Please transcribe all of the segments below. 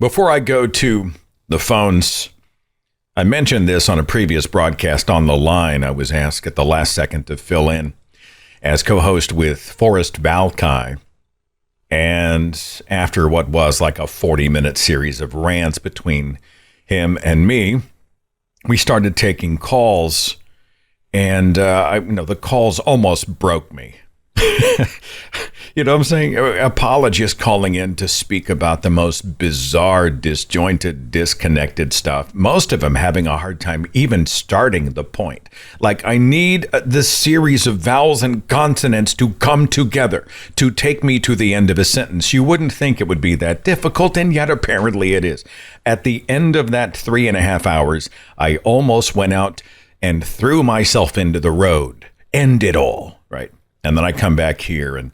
Before I go to the phones, I mentioned this on a previous broadcast on the line. I was asked at the last second to fill in as co-host with Forrest Balkai. And after what was like a 40-minute series of rants between him and me, we started taking calls, and the calls almost broke me. You know what I'm saying? Apologists calling in to speak about the most bizarre, disjointed, disconnected stuff. Most of them having a hard time even starting the point. Like, I need this series of vowels and consonants to come together to take me to the end of a sentence. You wouldn't think it would be that difficult, and yet apparently it is. At the end of that 3.5 hours, I almost went out and threw myself into the road. End it all, right? And then I come back here and,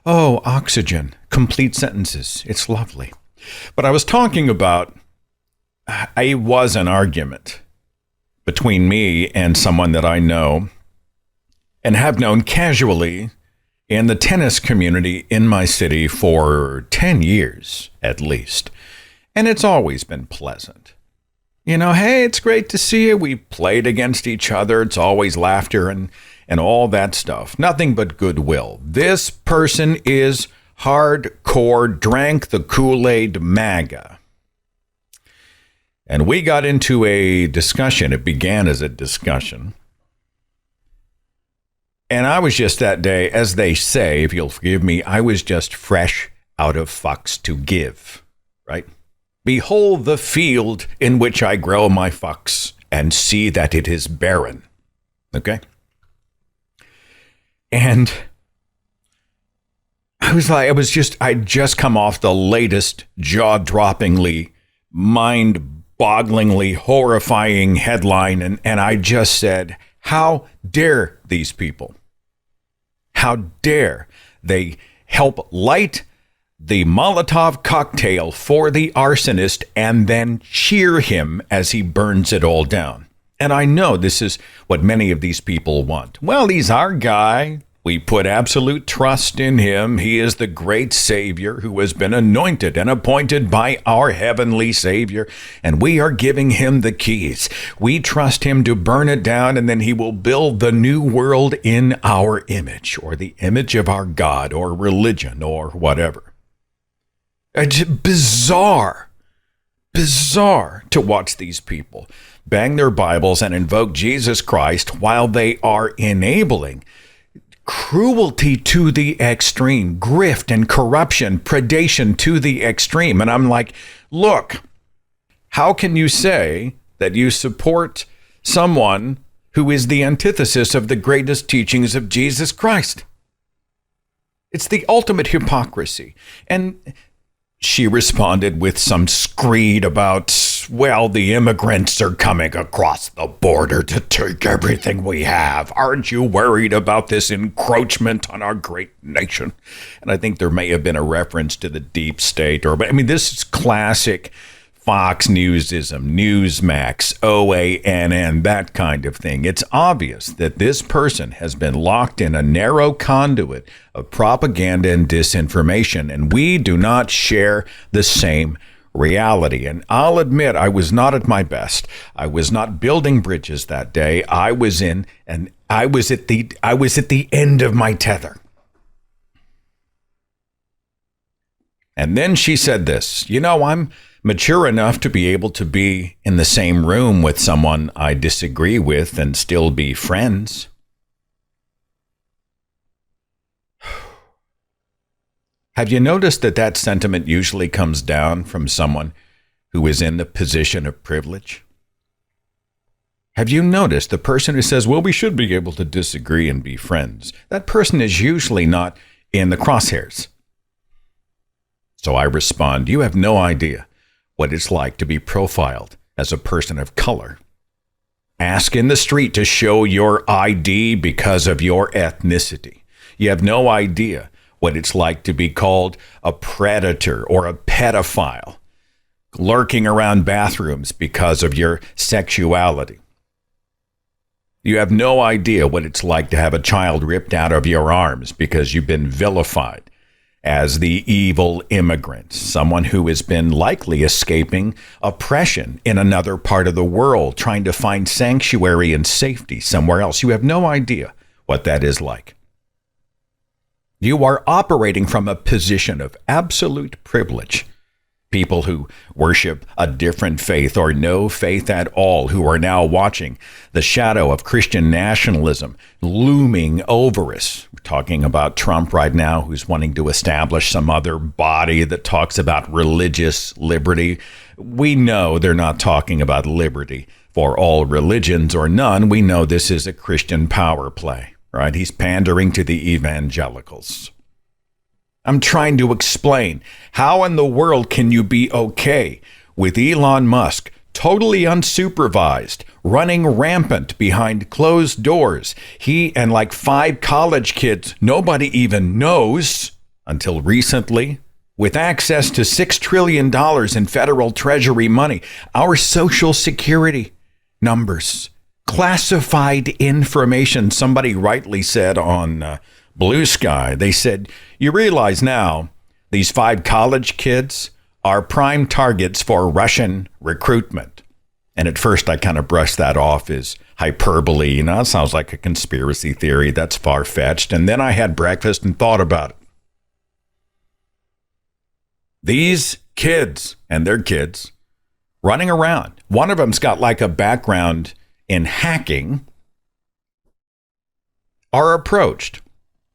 oh, oxygen, complete sentences. It's lovely. But I was talking about, it was an argument between me and someone that I know and have known casually in the tennis community in my city for 10 years at least. And it's always been pleasant. You know, hey, it's great to see you. We played against each other. It's always laughter and all that stuff. Nothing but goodwill. This person is hardcore, drank the Kool-Aid MAGA. And we got into a discussion. It began as a discussion. And I was just that day, as they say, if you'll forgive me, I was just fresh out of fucks to give, right? Behold the field in which I grow my fucks and see that it is barren. Okay? And I'd just come off the latest jaw-droppingly, mind-bogglingly horrifying headline. And I just said, how dare these people? How dare they help light the Molotov cocktail for the arsonist and then cheer him as he burns it all down? And I know this is what many of these people want. Well, he's our guy. We put absolute trust in him. He is the great Savior who has been anointed and appointed by our heavenly Savior, and we are giving him the keys. We trust him to burn it down, and then he will build the new world in our image, or the image of our God, or religion, or whatever. It's bizarre to watch these people bang their Bibles and invoke Jesus Christ while they are enabling cruelty to the extreme, grift and corruption, predation to the extreme. And I'm like, look, how can you say that you support someone who is the antithesis of the greatest teachings of Jesus Christ? It's the ultimate hypocrisy. And she responded with some screed about, well, the immigrants are coming across the border to take everything we have. Aren't you worried about this encroachment on our great nation? And I think there may have been a reference to the deep state, this is classic Fox Newsism, Newsmax, OANN, that kind of thing. It's obvious that this person has been locked in a narrow conduit of propaganda and disinformation, and we do not share the same reality. And I'll admit, I was not at my best. I was not building bridges that day. I was at the end of my tether. And then she said this, I'm mature enough to be able to be in the same room with someone I disagree with and still be friends. Have you noticed that sentiment usually comes down from someone who is in the position of privilege? Have you noticed the person who says, well, we should be able to disagree and be friends? That person is usually not in the crosshairs. So I respond, you have no idea what it's like to be profiled as a person of color. Ask in the street to show your ID because of your ethnicity. You have no idea what it's like to be called a predator or a pedophile, lurking around bathrooms because of your sexuality. You have no idea what it's like to have a child ripped out of your arms because you've been vilified as the evil immigrant, someone who has been likely escaping oppression in another part of the world, trying to find sanctuary and safety somewhere else. You have no idea what that is like. You are operating from a position of absolute privilege. People who worship a different faith or no faith at all, who are now watching the shadow of Christian nationalism looming over us. We're talking about Trump right now, who's wanting to establish some other body that talks about religious liberty. We know they're not talking about liberty for all religions or none. We know this is a Christian power play, right? He's pandering to the evangelicals. I'm trying to explain, how in the world can you be okay with Elon Musk totally unsupervised, running rampant behind closed doors? He and like 5 college kids nobody even knows until recently, with access to $6 trillion in federal treasury money, our Social Security numbers, classified information. Somebody rightly said on Blue Sky, they said, you realize now these 5 college kids are prime targets for Russian recruitment. And at first I kind of brushed that off as hyperbole. You know, it sounds like a conspiracy theory. That's far-fetched. And then I had breakfast and thought about it. These kids and their kids running around. One of them's got like a background in hacking, are approached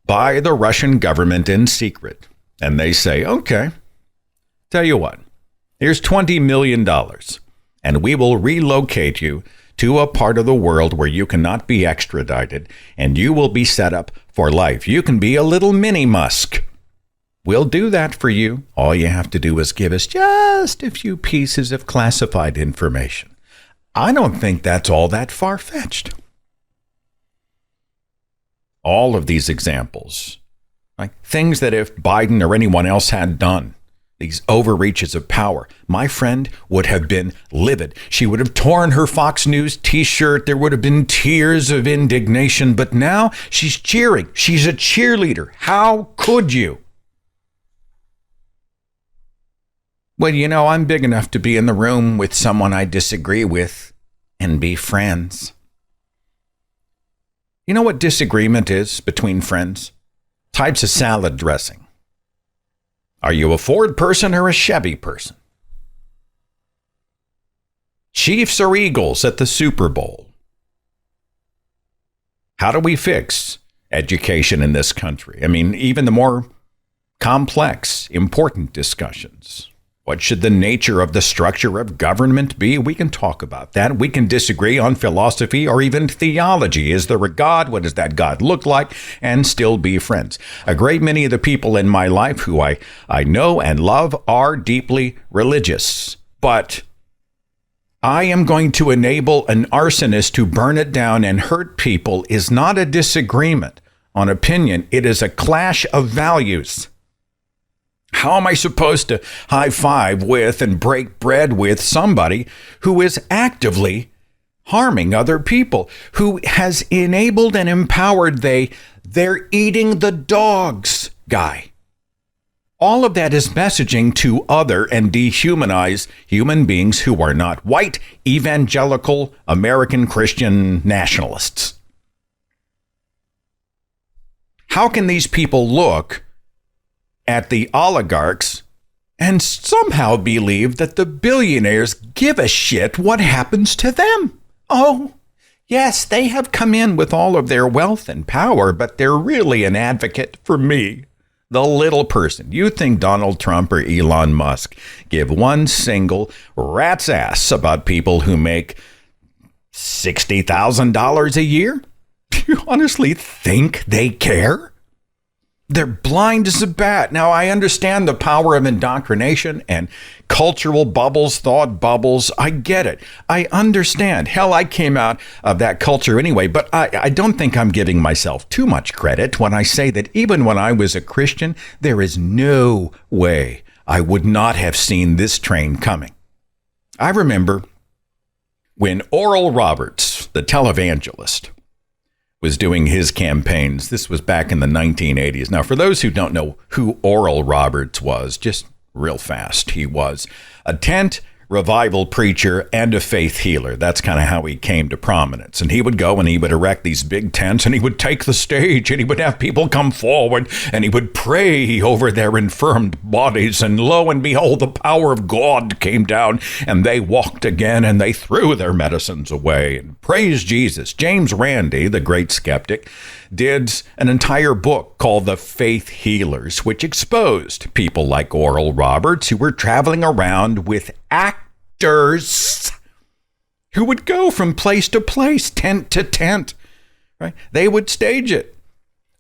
by the Russian government in secret. And they say, okay, tell you what, here's $20 million, and we will relocate you to a part of the world where you cannot be extradited, and you will be set up for life. You can be a little mini Musk. We'll do that for you. All you have to do is give us just a few pieces of classified information. I don't think that's all that far-fetched. All of these examples, like things that if Biden or anyone else had done, these overreaches of power, my friend would have been livid. She would have torn her Fox News t-shirt. There would have been tears of indignation. But now she's cheering. She's a cheerleader. How could you? Well, you know, I'm big enough to be in the room with someone I disagree with and be friends. You know what disagreement is between friends? Types of salad dressing. Are you a Ford person or a Chevy person? Chiefs or Eagles at the Super Bowl? How do we fix education in this country? I mean, even the more complex, important discussions. What should the nature of the structure of government be? We can talk about that. We can disagree on philosophy or even theology. Is there a God? What does that God look like? And still be friends. A great many of the people in my life who I know and love are deeply religious. But I am going to enable an arsonist to burn it down and hurt people is not a disagreement on opinion. It is a clash of values. How am I supposed to high five with and break bread with somebody who is actively harming other people, who has enabled and empowered they're eating the dogs guy? All of that is messaging to other and dehumanize human beings who are not white, evangelical, American Christian nationalists. How can these people look at the oligarchs and somehow believe that the billionaires give a shit what happens to them? Oh, yes, they have come in with all of their wealth and power, but they're really an advocate for me, the little person. You think Donald Trump or Elon Musk give one single rat's ass about people who make $60,000 a year? Do you honestly think they care? They're blind as a bat. Now, I understand the power of indoctrination and cultural bubbles, thought bubbles. I get it. I understand. Hell, I came out of that culture anyway, but I don't think I'm giving myself too much credit when I say that even when I was a Christian, there is no way I would not have seen this train coming. I remember when Oral Roberts, the televangelist, was doing his campaigns. This was back in the 1980s. Now, for those who don't know who Oral Roberts was, just real fast, he was a tent revival preacher and a faith healer. That's kind of how he came to prominence. And he would go and he would erect these big tents and he would take the stage and he would have people come forward and he would pray over their infirmed bodies. And lo and behold, the power of God came down and they walked again and they threw their medicines away. And praise Jesus. James Randi, the great skeptic, did an entire book called The Faith Healers, which exposed people like Oral Roberts who were traveling around with actors who would go from place to place, tent to tent, right? They would stage it.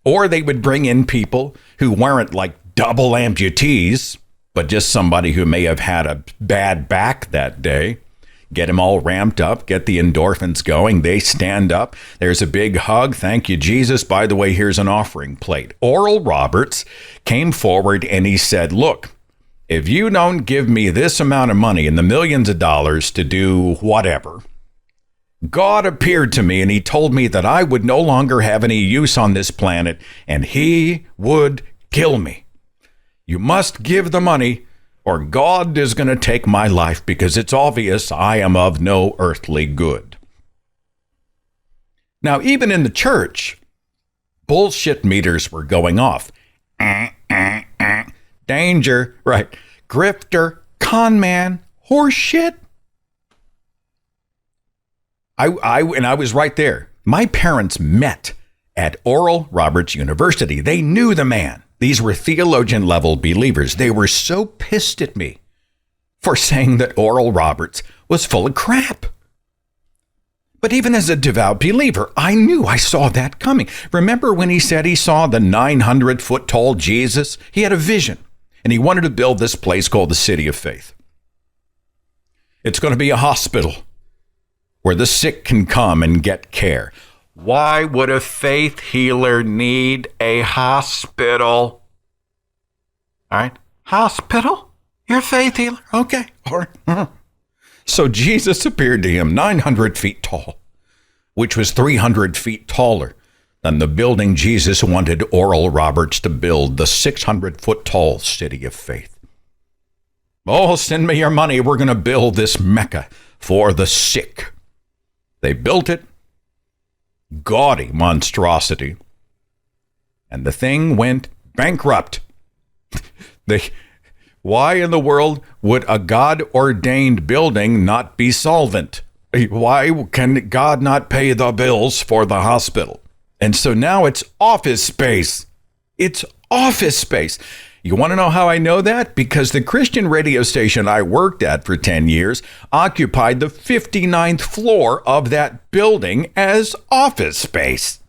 Or they would bring in people who weren't like double amputees, but just somebody who may have had a bad back that day. Get them all ramped up, get the endorphins going. They stand up. There's a big hug. Thank you, Jesus. By the way, here's an offering plate. Oral Roberts came forward and he said, look, if you don't give me this amount of money and the millions of dollars to do whatever, God appeared to me and he told me that I would no longer have any use on this planet and he would kill me. You must give the money or God is going to take my life because it's obvious I am of no earthly good. Now, even in the church, bullshit meters were going off. Danger, right? Grifter, con man, horse shit. I was right there. My parents met at Oral Roberts University. They knew the man. These were theologian level believers. They were so pissed at me for saying that Oral Roberts was full of crap. But even as a devout believer, I saw that coming. Remember when he said he saw the 900-foot tall Jesus? He had a vision and he wanted to build this place called the City of Faith. It's going to be a hospital where the sick can come and get care. Why would a faith healer need a hospital? All right. Hospital? You're a faith healer? Okay. All right. So Jesus appeared to him 900 feet tall, which was 300 feet taller than the building Jesus wanted Oral Roberts to build, the 600-foot tall City of Faith. Oh, send me your money. We're going to build this Mecca for the sick. They built it. Gaudy monstrosity. And the thing went bankrupt. Why in the world would a God-ordained building not be solvent? Why can God not pay the bills for the hospital? And so now it's office space. It's office space. You want to know how I know that? Because the Christian radio station I worked at for 10 years occupied the 59th floor of that building as office space.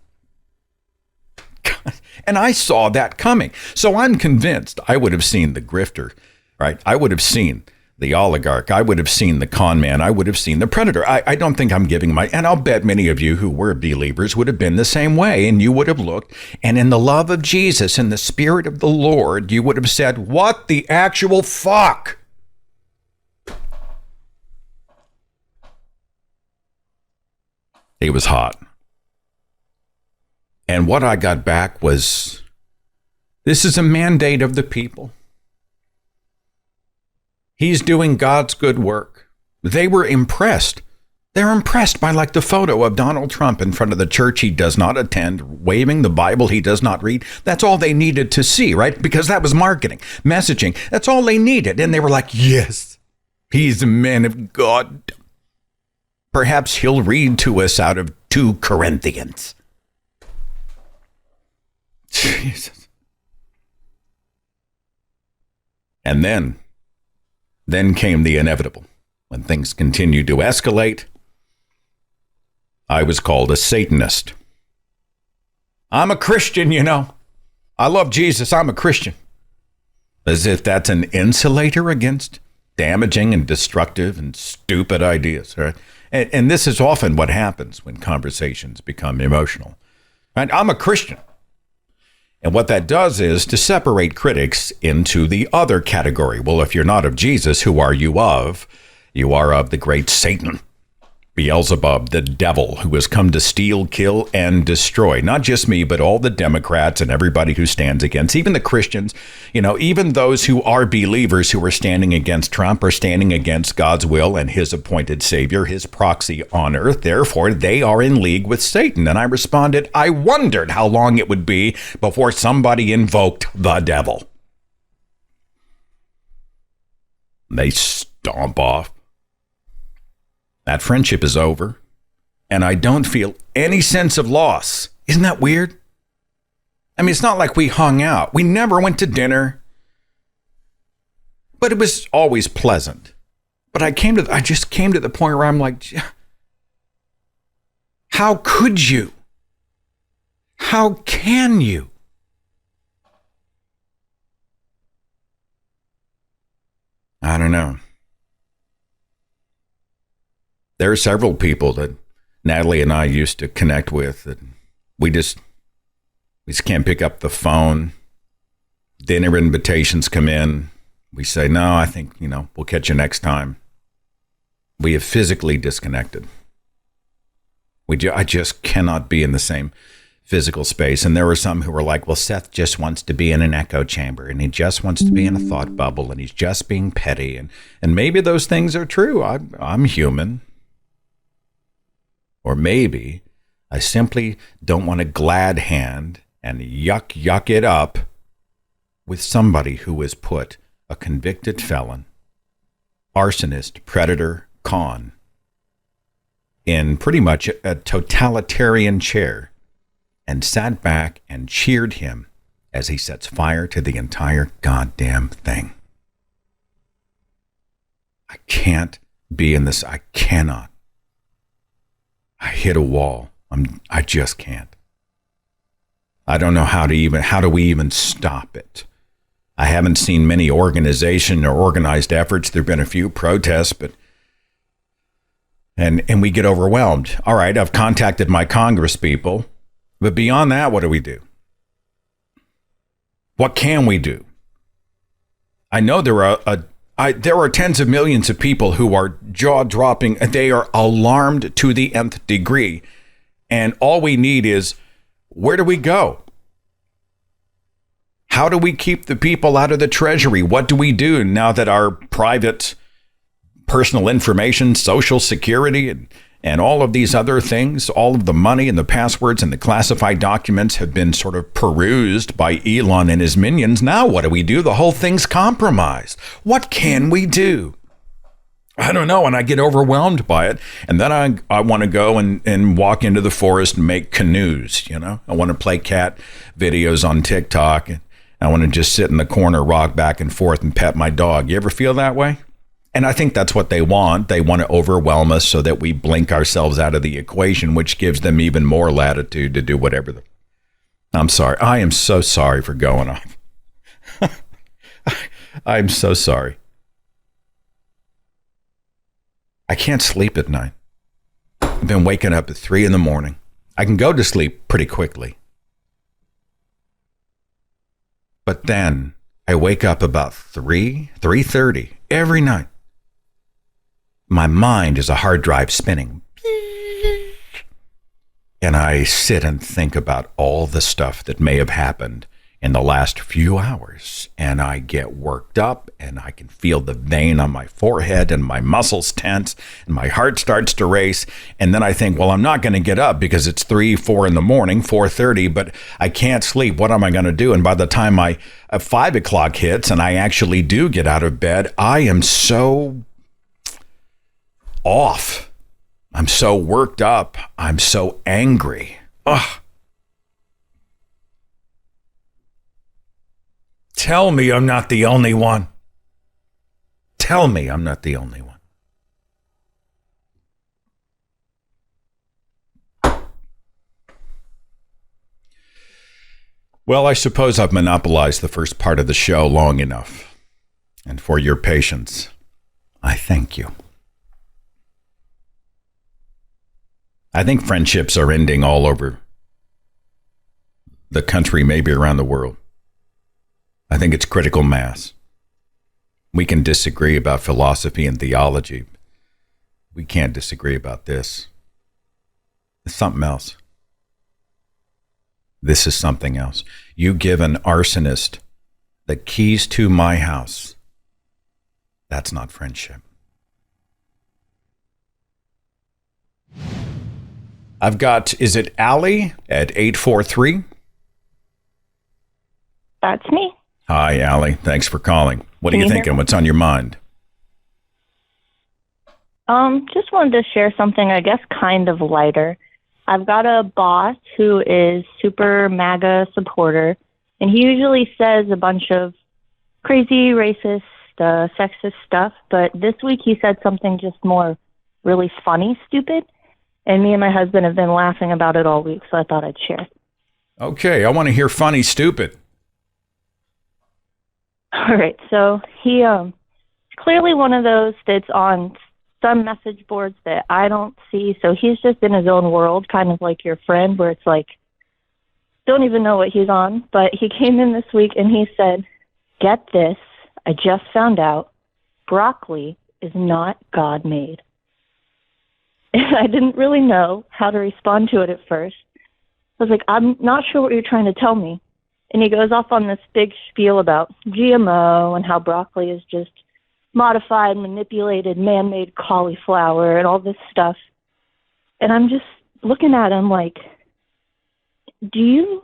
And I saw that coming. So I'm convinced I would have seen the grifter, right? I would have seen the oligarch. I would have seen the con man. I would have seen the predator. I don't think I'm giving and I'll bet many of you who were believers would have been the same way. And you would have looked, and in the love of Jesus and the Spirit of the Lord, you would have said, what the actual fuck? It was hot. And what I got back was, this is a mandate of the people. He's doing God's good work. They were impressed. They're impressed by like the photo of Donald Trump in front of the church he does not attend, waving the Bible he does not read. That's all they needed to see, right? Because that was marketing, messaging. That's all they needed. And they were like, yes, he's a man of God. Perhaps he'll read to us out of 2 Corinthians. Jesus. And then came the inevitable. When things continued to escalate, I was called a Satanist. I'm a Christian, you know. I love Jesus. I'm a Christian. As if that's an insulator against damaging and destructive and stupid ideas, right? And this is often what happens when conversations become emotional. Right? I'm a Christian. And what that does is to separate critics into the other category. Well, if you're not of Jesus, who are you of? You are of the great Satan. Beelzebub, the devil who has come to steal, kill, and destroy. Not just me, but all the Democrats and everybody who stands against, even the Christians, even those who are believers who are standing against Trump are standing against God's will and his appointed savior, his proxy on earth. Therefore, they are in league with Satan. And I responded, I wondered how long it would be before somebody invoked the devil. They stomp off. That friendship is over, and I don't feel any sense of loss. Isn't that weird? I mean, it's not like we hung out. We never went to dinner, but it was always pleasant. But I just came to the point where I'm like, how could you? How can you? I don't know. There are several people that Natalie and I used to connect with that we just can't pick up the phone. Dinner invitations come in. We say, no, I think, we'll catch you next time. We have physically disconnected. I just cannot be in the same physical space. And there were some who were like, well, Seth just wants to be in an echo chamber and he just wants to be in a thought bubble and he's just being petty. And maybe those things are true. I'm human. Or maybe I simply don't want to glad hand and yuck it up with somebody who has put a convicted felon, arsonist, predator, con in pretty much a totalitarian chair and sat back and cheered him as he sets fire to the entire goddamn thing. I can't be in this. I cannot. I hit a wall. I just can't. I don't know how do we even stop it? I haven't seen many organization or organized efforts. There've been a few protests, but and we get overwhelmed. All right, I've contacted my Congress people, but beyond that, what do we do? What can we do? I know there are tens of millions of people who are jaw-dropping. They are alarmed to the nth degree. And all we need is, where do we go? How do we keep the people out of the treasury? What do we do now that our private personal information, social security, and all of these other things, all of the money and the passwords and the classified documents have been sort of perused by Elon and his minions? Now what do we do? The whole thing's compromised. What can we do? I don't know, and I get overwhelmed by it. And then I want to go and walk into the forest and make canoes, I want to play cat videos on TikTok. And I want to just sit in the corner, rock back and forth, and pet my dog. You ever feel that way? And I think that's what they want. They want to overwhelm us so that we blink ourselves out of the equation, which gives them even more latitude to do whatever. I'm sorry. I am so sorry for going off. I'm so sorry. I can't sleep at night. I've been waking up at 3 a.m. I can go to sleep pretty quickly. But then I wake up about 3:30 every night. My mind is a hard drive spinning. And I sit and think about all the stuff that may have happened in the last few hours. And I get worked up and I can feel the vein on my forehead and my muscles tense and my heart starts to race. And then I think, well, I'm not going to get up because it's 4 in the morning, 4:30, but I can't sleep. What am I going to do? And by the time 5 o'clock hits and I actually do get out of bed, I am so off. I'm so worked up. I'm so angry. Ugh. Tell me I'm not the only one. Tell me I'm not the only one. Well, I suppose I've monopolized the first part of the show long enough. And for your patience, I thank you. I think friendships are ending all over the country, maybe around the world. I think it's critical mass. We can disagree about philosophy and theology, We can't disagree about this. It's something else. This is something else. You give an arsonist the keys to my house. That's not friendship. I've got, is it Allie at 843? That's me. Hi, Allie. Thanks for calling. What are you thinking? What's on your mind? Just wanted to share something, I guess, kind of lighter. I've got a boss who is super MAGA supporter, and he usually says a bunch of crazy, racist, sexist stuff, but this week he said something just more really funny, stupid, and me and my husband have been laughing about it all week, so I thought I'd share. Okay, I want to hear funny, stupid. All right, so he clearly one of those that's on some message boards that I don't see, so he's just in his own world, kind of like your friend, where it's like, don't even know what he's on, but he came in this week and he said, get this, I just found out, broccoli is not God-made. And I didn't really know how to respond to it at first. I was like, I'm not sure what you're trying to tell me. And he goes off on this big spiel about GMO and how broccoli is just modified, manipulated, man-made cauliflower and all this stuff. And I'm just looking at him like, have you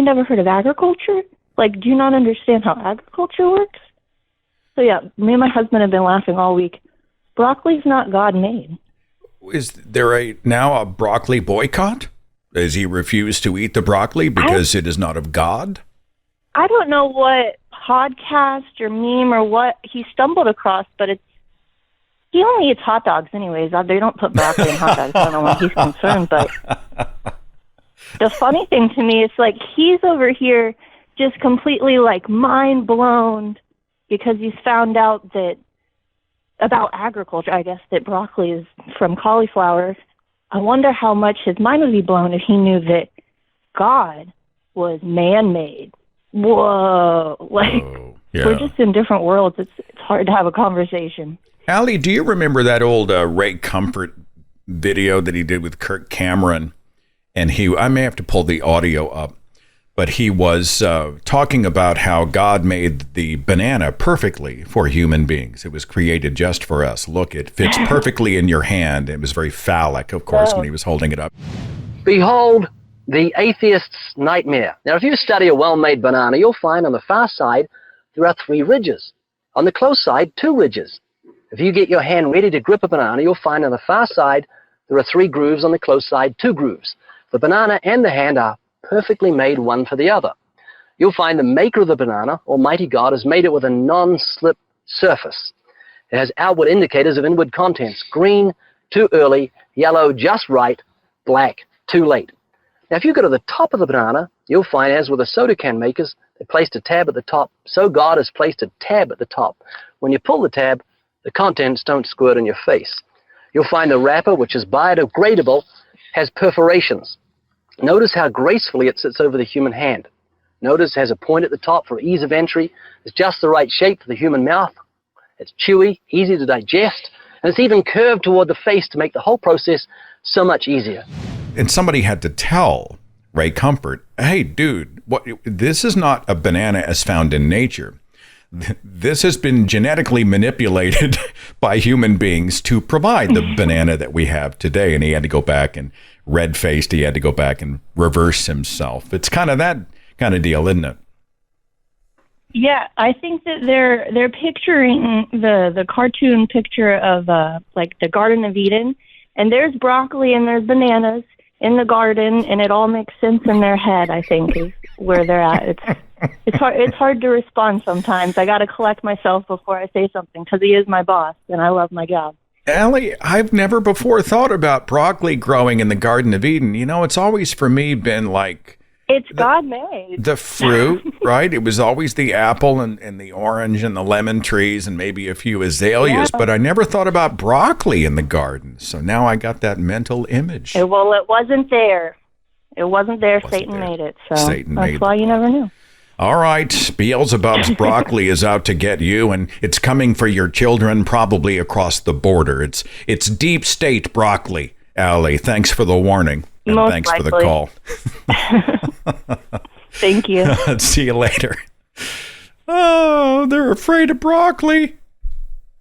never heard of agriculture? Like, do you not understand how agriculture works? So yeah, me and my husband have been laughing all week. Broccoli's not God-made. Is there now a broccoli boycott? Does he refuse to eat the broccoli because it is not of God? I don't know what podcast or meme or what he stumbled across, but he only eats hot dogs anyways. They don't put broccoli in hot dogs. I don't know why he's concerned, but the funny thing to me is like he's over here just completely like mind blown because he's found out that about agriculture, I guess, that broccoli is from cauliflower. I wonder how much his mind would be blown if he knew that God was man-made. Whoa. We're just in different worlds. It's hard to have a conversation. Allie, do you remember that old Ray Comfort video that he did with Kirk Cameron? And I may have to pull the audio up, but he was talking about how God made the banana perfectly for human beings. It was created just for us. Look, it fits perfectly in your hand. It was very phallic, of course, when he was holding it up. Behold the atheist's nightmare. Now, if you study a well-made banana, you'll find on the far side there are 3 ridges. On the close side, 2 ridges. If you get your hand ready to grip a banana, you'll find on the far side there are 3 grooves, on the close side 2 grooves. The banana and the hand are perfectly made one for the other. You'll find the maker of the banana, Almighty God, has made it with a non-slip surface. It has outward indicators of inward contents: green, too early; yellow, just right; black, too late. Now, if you go to the top of the banana, you'll find, as with the soda can makers, they placed a tab at the top. So God has placed a tab at the top. When you pull the tab, the contents don't squirt in your face. You'll find the wrapper, which is biodegradable, has perforations. Notice how gracefully it sits over the human hand. Notice it has a point at the top for ease of entry. It's just the right shape for the human mouth. It's chewy, easy to digest, and it's even curved toward the face to make the whole process so much easier. And somebody had to tell Ray Comfort, hey, dude, this is not a banana as found in nature. This has been genetically manipulated by human beings to provide the banana that we have today. And he had to go back and red-faced. He had to go back and reverse himself. It's kind of that kind of deal, isn't it? Yeah, I think that they're picturing the cartoon picture of like the Garden of Eden, and there's broccoli and there's bananas in the garden, and it all makes sense in their head, I think, is where they're at. It's hard to respond sometimes. I got to collect myself before I say something because he is my boss, and I love my job. Allie, I've never before thought about broccoli growing in the Garden of Eden. You know, it's always for me been like... It's God-made. The fruit, right? It was always the apple and the orange and the lemon trees and maybe a few azaleas, but I never thought about broccoli in the garden. So now I got that mental image. Well, it wasn't there. It wasn't there. Satan made it. So that's why you never knew. All right, Beelzebub's broccoli is out to get you, and it's coming for your children, probably across the border. It's deep state broccoli, Allie. Thanks for the warning, and Most thanks likely. for the call. Thank you. See you later. Oh, they're afraid of broccoli.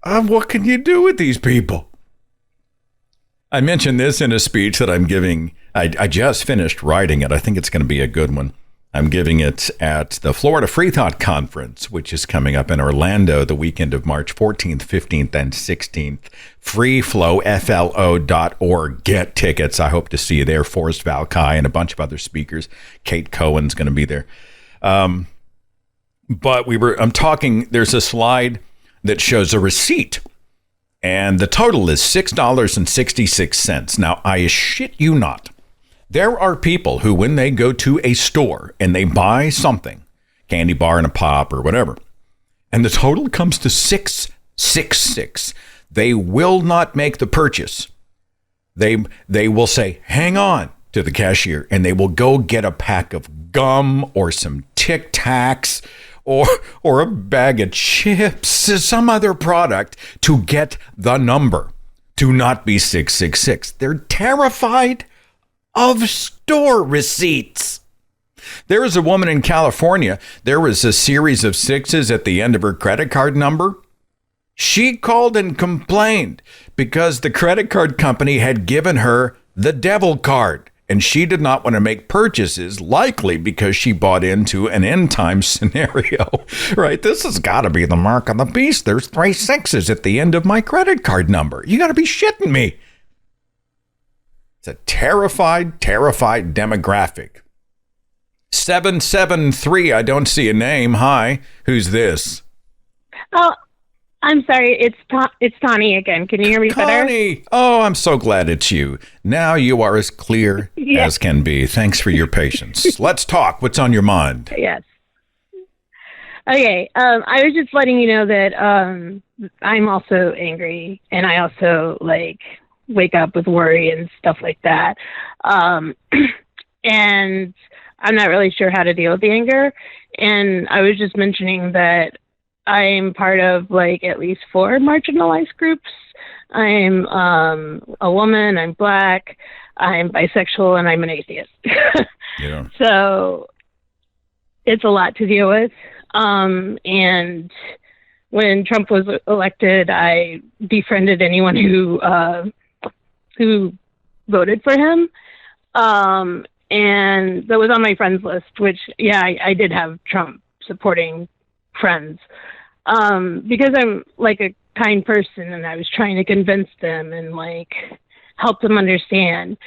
What can you do with these people? I mentioned this in a speech that I'm giving. I just finished writing it. I think it's going to be a good one. I'm giving it at the Florida Free Thought Conference, which is coming up in Orlando the weekend of March 14th, 15th, and 16th. freeflowflo.org. Get tickets. I hope to see you there. Forrest Valkai and a bunch of other speakers. Kate Cohen's going to be there. But I'm talking, there's a slide that shows a receipt, and the total is $6.66. Now, I shit you not. There are people who, when they go to a store and they buy something, candy bar and a pop or whatever, and the total comes to $6.66, they will not make the purchase. They will say, hang on, to the cashier, and they will go get a pack of gum or some Tic Tacs or a bag of chips, some other product to get the number to not be 666. They're terrified of store receipts. There is a woman in California. There was a series of sixes at the end of her credit card number. She called and complained because the credit card company had given her the devil card, and she did not want to make purchases, likely because she bought into an end time scenario, right? This has got to be the mark of the beast. There's 3 sixes at the end of my credit card number. You got to be shitting me. It's a terrified demographic. 773, I don't see a name. Hi, who's this? Oh, I'm sorry. It's Tawny again. Can you hear me better? Connie! Oh, I'm so glad it's you. Now you are as clear as can be. Thanks for your patience. Let's talk. What's on your mind? Yes. Okay. I was just letting you know that I'm also angry, and I also wake up with worry and stuff like that. And I'm not really sure how to deal with the anger. And I was just mentioning that I'm part of at least 4 marginalized groups. I'm a woman, I'm Black, I'm bisexual, and I'm an atheist. Yeah. So it's a lot to deal with. And when Trump was elected, I befriended anyone who voted for him. And that was on my friends list, which, I did have Trump supporting friends. Because I'm a kind person, and I was trying to convince them and help them understand.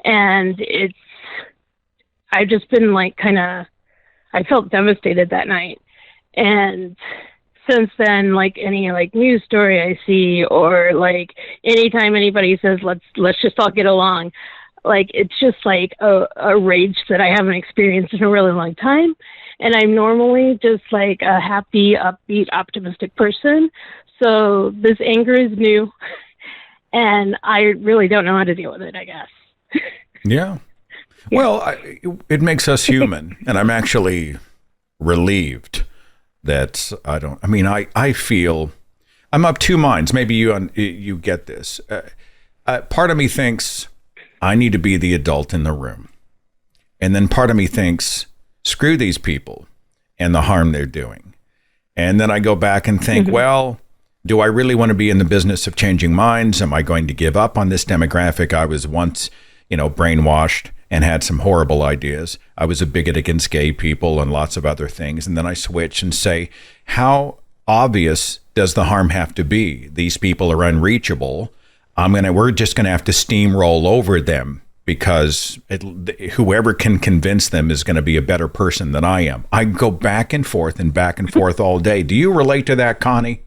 And I've just been I felt devastated that night. And since then, any news story I see, or anytime anybody says, let's just all get along, it's just a rage that I haven't experienced in a really long time. And I'm normally just a happy, upbeat, optimistic person. So this anger is new, and I really don't know how to deal with it, I guess. Yeah. Well, it makes us human, and I'm actually relieved that I feel I'm of two minds. Maybe you get this. Part of me thinks I need to be the adult in the room. And then part of me thinks, screw these people and the harm they're doing. And then I go back and think, well, do I really want to be in the business of changing minds? Am I going to give up on this demographic? I was once, brainwashed and had some horrible ideas. I was a bigot against gay people and lots of other things. And then I switch and say, how obvious does the harm have to be? These people are unreachable. We're just going to have to steamroll over them, because whoever can convince them is going to be a better person than I am. I go back and forth all day. Do you relate to that, Connie?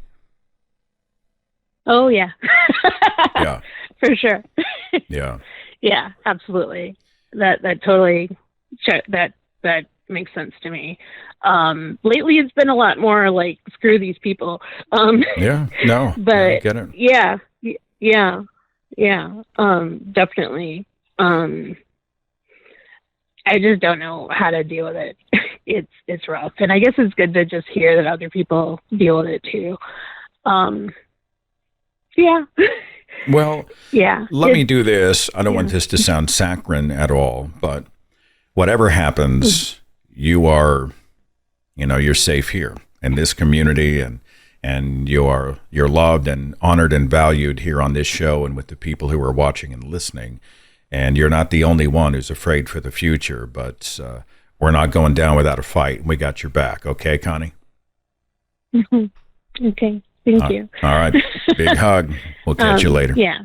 Oh, yeah. Yeah. For sure. Yeah. Yeah, absolutely. That totally, that makes sense to me. Lately it's been a lot more screw these people. Yeah, no, but I get it. Yeah, definitely. I just don't know how to deal with it. it's rough. And I guess it's good to just hear that other people deal with it too. Yeah. Well, yeah. Let me do this. I don't want this to sound saccharine at all, but whatever happens, you're safe here in this community, and you're loved and honored and valued here on this show and with the people who are watching and listening. And you're not the only one who's afraid for the future, but we're not going down without a fight. We got your back. Okay, Connie? Mm-hmm. Okay. Thank you. All right. Big hug. We'll catch you later. Yeah.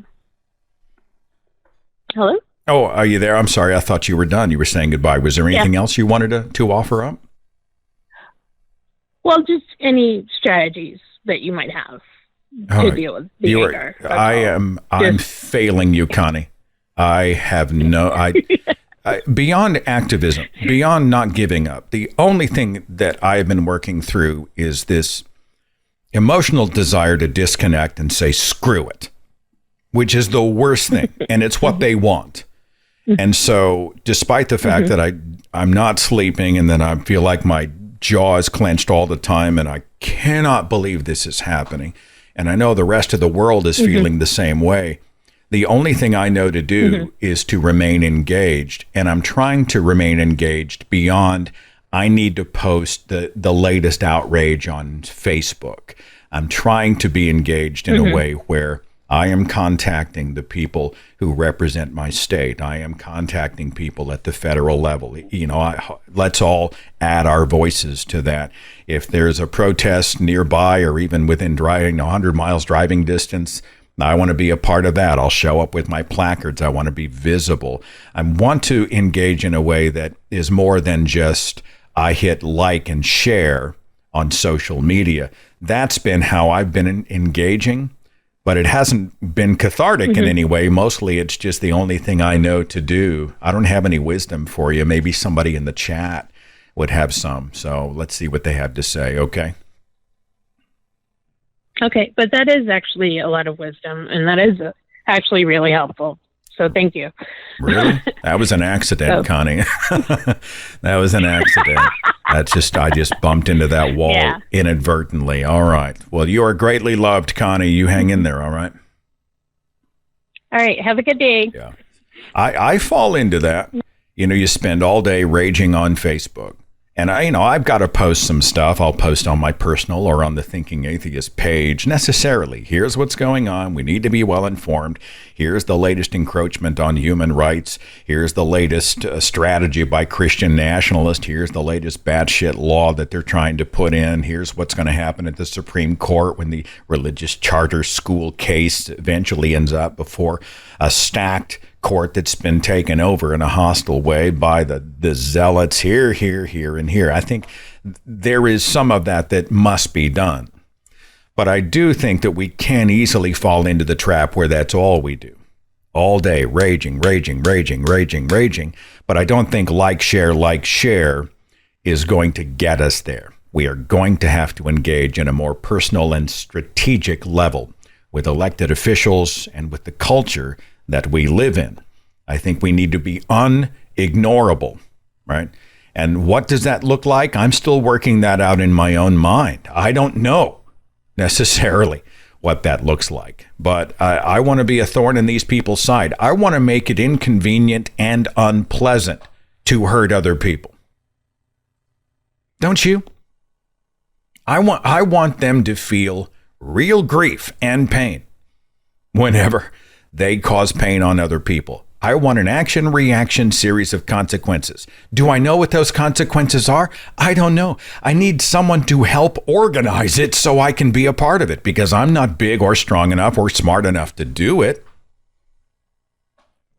Hello? Oh, are you there? I'm sorry. I thought you were done. You were saying goodbye. Was there anything else you wanted to offer up? Well, just any strategies that you might have to deal with the anger. I'm failing you, Connie. I have beyond activism, beyond not giving up, the only thing that I have been working through is this emotional desire to disconnect and say, screw it, which is the worst thing. And it's what they want. And so despite the fact that I'm not sleeping and then I feel like my jaw is clenched all the time and I cannot believe this is happening, and I know the rest of the world is feeling the same way, the only thing I know to do is to remain engaged. And I'm trying to remain engaged beyond I need to post the latest outrage on Facebook. I'm trying to be engaged in a way where I am contacting the people who represent my state. I am contacting people at the federal level. Let's all add our voices to that. If there's a protest nearby or even within 100 miles driving distance, I want to be a part of that. I'll show up with my placards. I want to be visible. I want to engage in a way that is more than just I hit like and share on social media. That's been how I've been engaging, but it hasn't been cathartic in any way. Mostly it's just the only thing I know to do. I don't have any wisdom for you. Maybe somebody in the chat would have some. So let's see what they have to say. Okay. Okay, but that is actually a lot of wisdom, and that is actually really helpful. So thank you. Really? That was an accident, Connie. That was an accident. I just bumped into that wall inadvertently. All right. Well, you are greatly loved, Connie. You hang in there, all right? All right. Have a good day. Yeah. I fall into that. You spend all day raging on Facebook. And I've got to post some stuff. I'll post on my personal or on the Thinking Atheist page necessarily. Here's what's going on. We need to be well informed. Here's the latest encroachment on human rights. Here's the latest strategy by Christian nationalists. Here's the latest batshit law that they're trying to put in. Here's what's going to happen at the Supreme Court when the religious charter school case eventually ends up before a stacked court that's been taken over in a hostile way by the zealots here, and here. I think there is some of that must be done. But I do think that we can easily fall into the trap where that's all we do. All day, raging. But I don't think like, share is going to get us there. We are going to have to engage in a more personal and strategic level with elected officials and with the culture that we live in. I think we need to be unignorable, right? And what does that look like? I'm still working that out in my own mind. I don't know necessarily what that looks like, but I want to be a thorn in these people's side. I want to make it inconvenient and unpleasant to hurt other people. Don't you? I want them to feel real grief and pain whenever they cause pain on other people. I want an action-reaction series of consequences. Do I know what those consequences are? I don't know. I need someone to help organize it so I can be a part of it, because I'm not big or strong enough or smart enough to do it.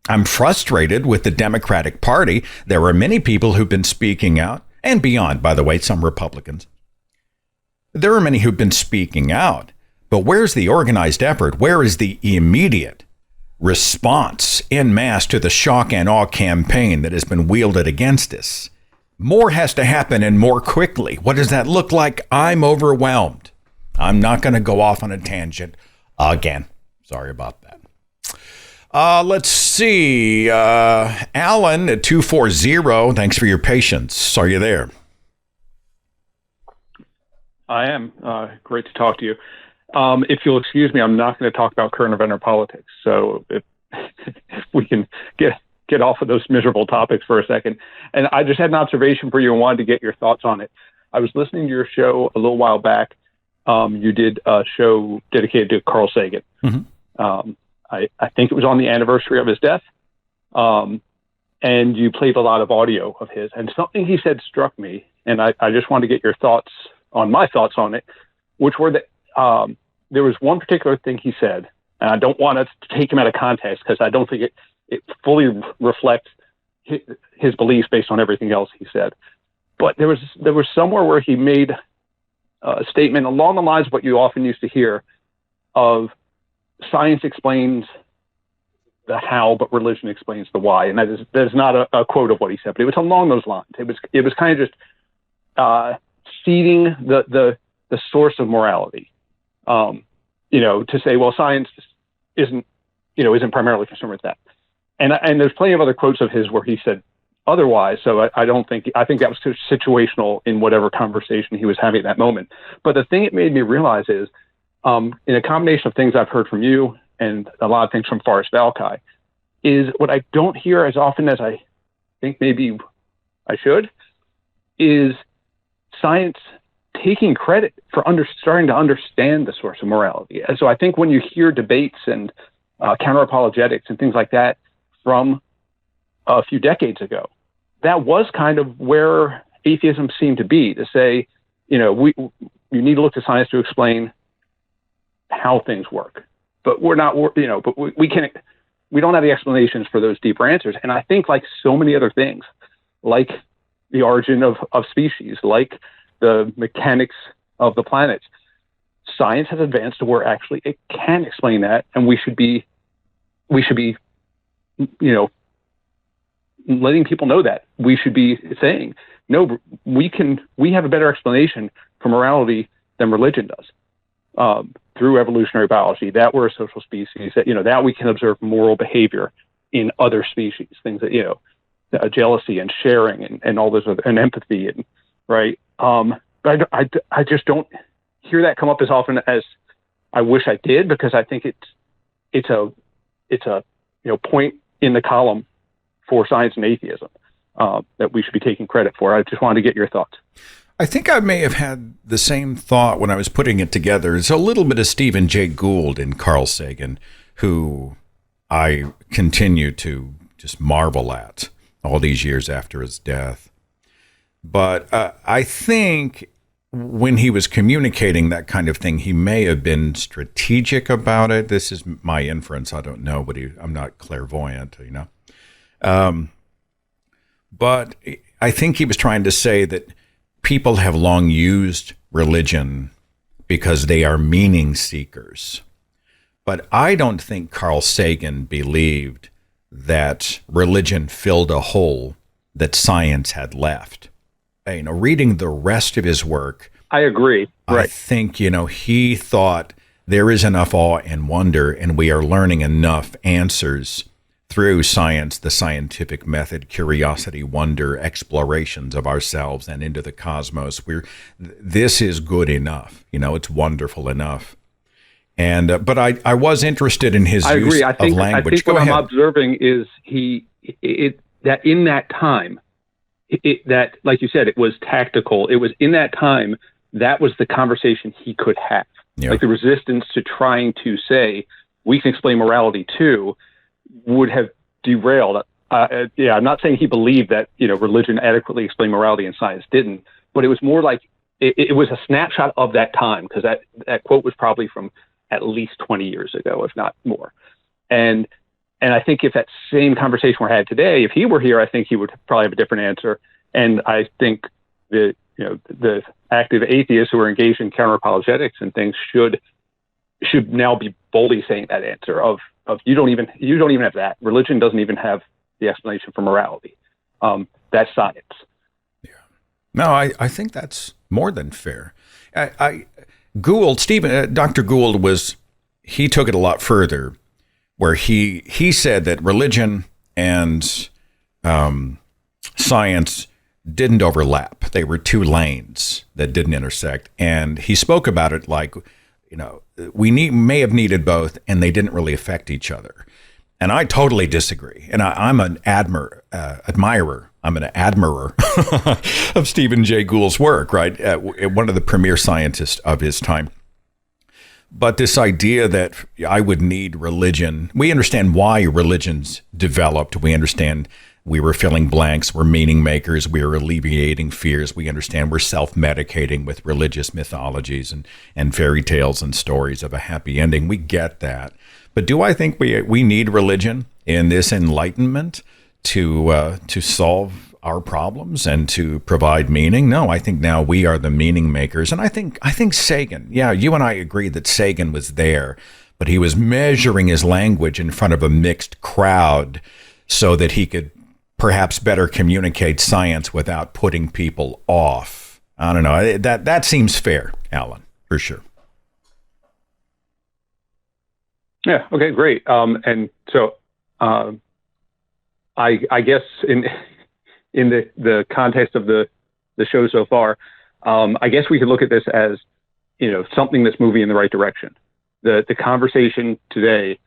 I'm frustrated with the Democratic Party. There are many people who've been speaking out, and beyond, by the way, some Republicans. There are many who've been speaking out, but where's the organized effort? Where is the immediate response en masse to the shock and awe campaign that has been wielded against us? More has to happen, and more quickly. What does that look like? I'm overwhelmed. I'm not going to go off on a tangent again. Sorry about that. Let's see. Alan at 240. Thanks for your patience. Are you there? I am. Great to talk to you. If you'll excuse me, I'm not going to talk about current event or politics. So if we can get off of those miserable topics for a second. And I just had an observation for you and wanted to get your thoughts on it. I was listening to your show a little while back. You did a show dedicated to Carl Sagan. Mm-hmm. I think it was on the anniversary of his death. And you played a lot of audio of his. And something he said struck me. And I just wanted to get your thoughts on my thoughts on it, which were that there was one particular thing he said, and I don't want to take him out of context because I don't think it fully reflects his beliefs based on everything else he said. But there was somewhere where he made a statement along the lines of what you often used to hear of science explains the how, but religion explains the why. And that is not a quote of what he said, but it was along those lines. It was kind of just seeding the source of morality. To say, well, science isn't primarily concerned with that. And there's plenty of other quotes of his where he said otherwise. So I think that was situational in whatever conversation he was having at that moment. But the thing it made me realize is, in a combination of things I've heard from you and a lot of things from Forrest Valkai, is what I don't hear as often as I think maybe I should, is science taking credit for starting to understand the source of morality. And so I think when you hear debates and counter-apologetics and things like that from a few decades ago, that was kind of where atheism seemed to be, to say, you need to look to science to explain how things work. But we're not, but we don't have the explanations for those deeper answers. And I think like so many other things, like the origin of species, like the mechanics of the planets, science has advanced to where actually it can explain that. And we should be, letting people know that. We should be saying, no, we have a better explanation for morality than religion does. Through evolutionary biology, that we're a social species, that we can observe moral behavior in other species, things that, jealousy and sharing and all those other, and empathy, and right. But I just don't hear that come up as often as I wish I did, because I think it's a point in the column for science and atheism that we should be taking credit for. I just wanted to get your thoughts. I think I may have had the same thought when I was putting it together. It's a little bit of Stephen Jay Gould and Carl Sagan, who I continue to just marvel at all these years after his death. But I think when he was communicating that kind of thing, he may have been strategic about it. This is my inference. I don't know, but I'm not clairvoyant, But I think he was trying to say that people have long used religion because they are meaning seekers. But I don't think Carl Sagan believed that religion filled a hole that science had left. Reading the rest of his work, I agree. Right. I think, he thought there is enough awe and wonder, and we are learning enough answers through science, the scientific method, curiosity, wonder, explorations of ourselves and into the cosmos. This is good enough. It's wonderful enough. And but I was interested in his use of language. I think what I'm observing is that in that time, that, like you said, it was tactical. It was in that time, that was the conversation he could have. Yeah. Like the resistance to trying to say, we can explain morality too, would have derailed. I'm not saying he believed that, religion adequately explained morality and science didn't, but it was more like it was a snapshot of that time, because that quote was probably from at least 20 years ago, if not more. And I think if that same conversation were had today, if he were here, I think he would probably have a different answer. And I think the active atheists who are engaged in counter-apologetics and things should now be boldly saying that answer of you don't even have that. Religion doesn't even have the explanation for morality. That's science. Yeah. No, I think that's more than fair. Dr. Gould he took it a lot further, where he said that religion and science didn't overlap. They were two lanes that didn't intersect. And he spoke about it like, we may have needed both, and they didn't really affect each other. And I totally disagree. And I'm an admirer. I'm an admirer of Stephen Jay Gould's work, right? One of the premier scientists of his time. But this idea that I would need religion, we understand why religions developed. We understand we were filling blanks, we're meaning makers, we were alleviating fears. We understand we're self-medicating with religious mythologies and fairy tales and stories of a happy ending. We get that. But do I think we need religion in this enlightenment to solve our problems and to provide meaning? No, I think now we are the meaning makers. And I think Sagan, you and I agree that Sagan was there, but he was measuring his language in front of a mixed crowd so that he could perhaps better communicate science without putting people off. I don't know. That seems fair, Alan, for sure. Yeah. Okay. Great. And so, I guess in the context of the show so far, I guess we could look at this as, something that's moving in the right direction. The conversation today,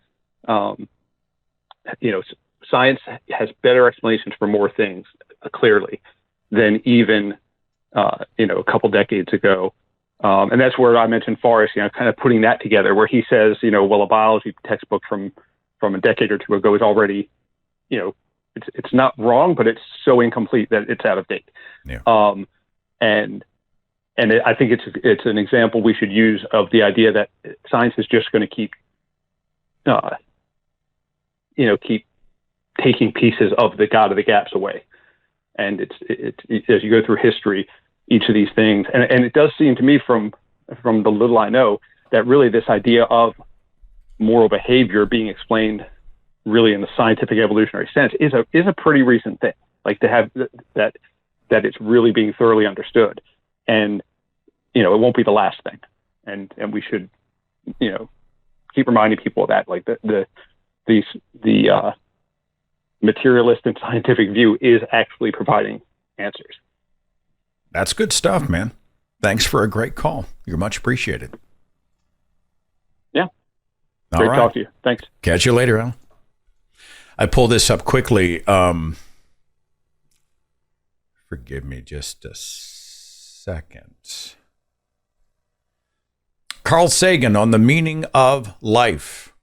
science has better explanations for more things clearly than even, a couple decades ago. And that's where I mentioned Forrest, kind of putting that together, where he says, a biology textbook from a decade or two ago is already, it's not wrong, but it's so incomplete that it's out of date. Yeah. I think it's an example we should use of the idea that science is just going to keep taking pieces of the God of the gaps away. And it's as you go through history, each of these things, and it does seem to me from the little I know that really this idea of moral behavior being explained really in the scientific evolutionary sense is a pretty recent thing. Like to have that it's really being thoroughly understood, and it won't be the last thing, and we should keep reminding people of that. Like the materialist and scientific view is actually providing answers. That's good stuff, man. Thanks for a great call. You're much appreciated. Yeah. Great to talk to you. Thanks. Catch you later, Al. I pull this up quickly. Forgive me just a second. Carl Sagan on the meaning of life.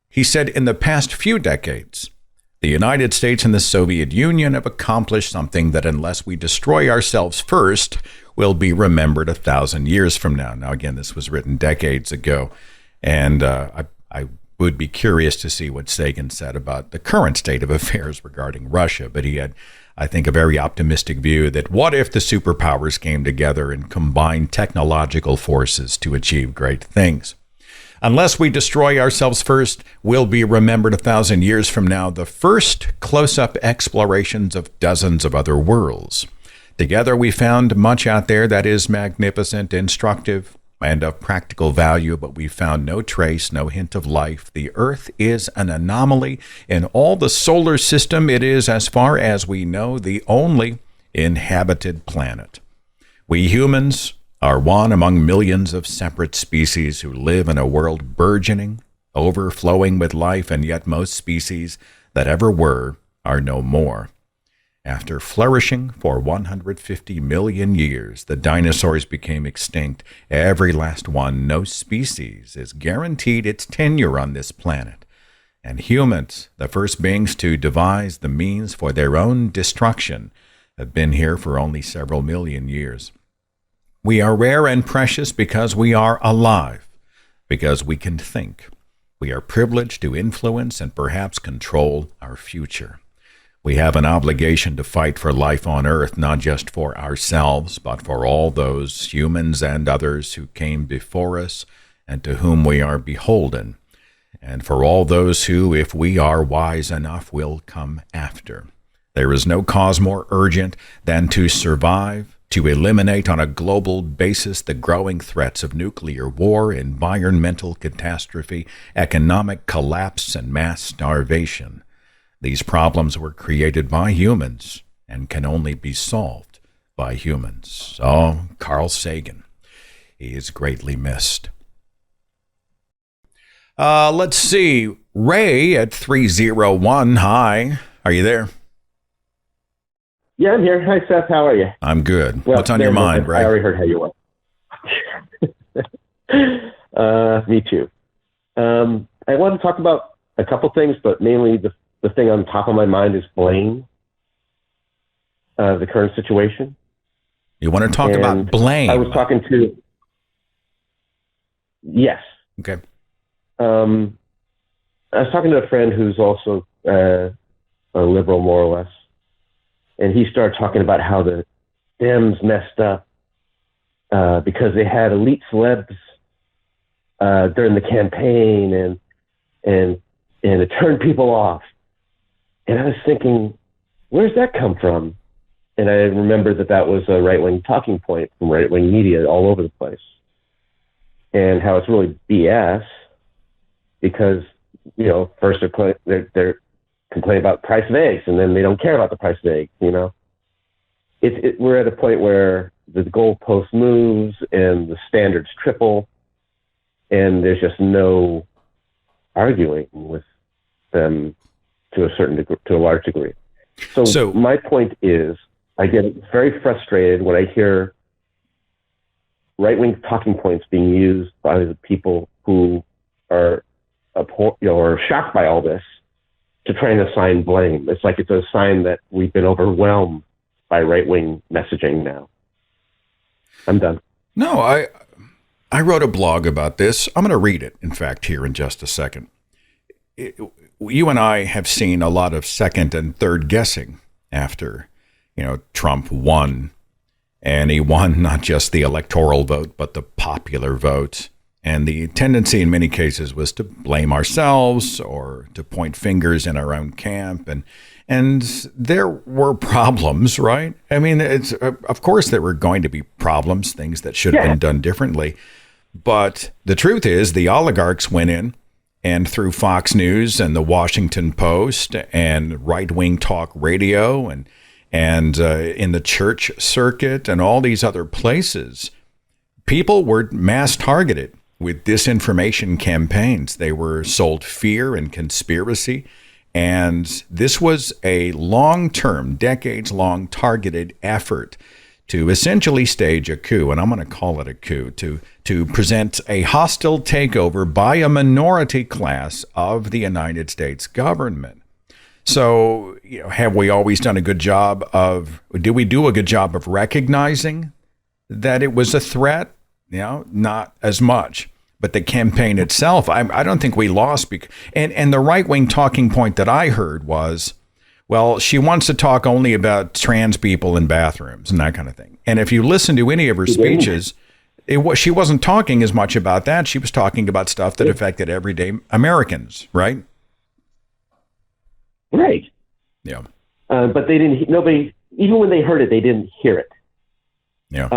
He said, in the past few decades, the United States and the Soviet Union have accomplished something that, unless we destroy ourselves first, will be remembered 1,000 years from now. Now, again, this was written decades ago, and I would be curious to see what Sagan said about the current state of affairs regarding Russia. But he had, I think, a very optimistic view that what if the superpowers came together and combined technological forces to achieve great things? Unless we destroy ourselves first, we'll be remembered 1,000 years from now, the first close-up explorations of dozens of other worlds. Together we found much out there that is magnificent, instructive, and of practical value, but we found no trace, no hint of life. The Earth is an anomaly. In all the solar system, it is, as far as we know, the only inhabited planet. We humans are one among millions of separate species who live in a world burgeoning, overflowing with life, and yet most species that ever were are no more. After flourishing for 150 million years, the dinosaurs became extinct. Every last one, no species is guaranteed its tenure on this planet. And humans, the first beings to devise the means for their own destruction, have been here for only several million years. We are rare and precious because we are alive, because we can think. We are privileged to influence and perhaps control our future. We have an obligation to fight for life on Earth, not just for ourselves, but for all those humans and others who came before us and to whom we are beholden, and for all those who, if we are wise enough, will come after. There is no cause more urgent than to survive, to eliminate on a global basis the growing threats of nuclear war, environmental catastrophe, economic collapse, and mass starvation. These problems were created by humans, and can only be solved by humans. Oh, Carl Sagan. He is greatly missed. Let's see. Ray at 301. Hi. Are you there? Yeah, I'm here. Hi, Seth. How are you? I'm good. What's on your mind, Ray? I already heard how you were. Me too. I want to talk about a couple things, but mainly the thing on top of my mind is blame, the current situation. You want to talk about blame? I was talking to... Yes. Okay. I was talking to a friend who's also a liberal, more or less, and he started talking about how the Dems messed up because they had elite celebs during the campaign, and it turned people off. And I was thinking, where's that come from? And I remembered that was a right-wing talking point from right-wing media all over the place, and how it's really BS because, first they're complaining about the price of eggs, and then they don't care about the price of eggs. We're at a point where the goalpost moves and the standards triple, and there's just no arguing with them to a large degree. So my point is, I get very frustrated when I hear right-wing talking points being used by the people who are shocked by all this to try and assign blame. It's like it's a sign that we've been overwhelmed by right-wing messaging now. I'm done. No, I wrote a blog about this. I'm going to read it, in fact, here in just a second. You and I have seen a lot of second and third guessing after, Trump won. And he won not just the electoral vote, but the popular vote. And the tendency in many cases was to blame ourselves or to point fingers in our own camp. And there were problems, right? I mean, of course there were going to be problems, things that should have been done differently. But the truth is the oligarchs went in and through Fox News and the Washington Post and right-wing talk radio and in the church circuit and all these other places, people were mass targeted with disinformation campaigns. They were sold fear and conspiracy. And this was a long-term, decades-long targeted effort to essentially stage a coup, and I'm going to call it a coup, to present a hostile takeover by a minority class of the United States government. So, have we always done a good job did we do a good job of recognizing that it was a threat? Not as much. But the campaign itself, I don't think we lost. And the right-wing talking point that I heard was, well, she wants to talk only about trans people in bathrooms and that kind of thing. And if you listen to any of her speeches, she wasn't talking as much about that. She was talking about stuff that affected everyday Americans, right? Right. Yeah. But nobody, even when they heard it, they didn't hear it. Yeah.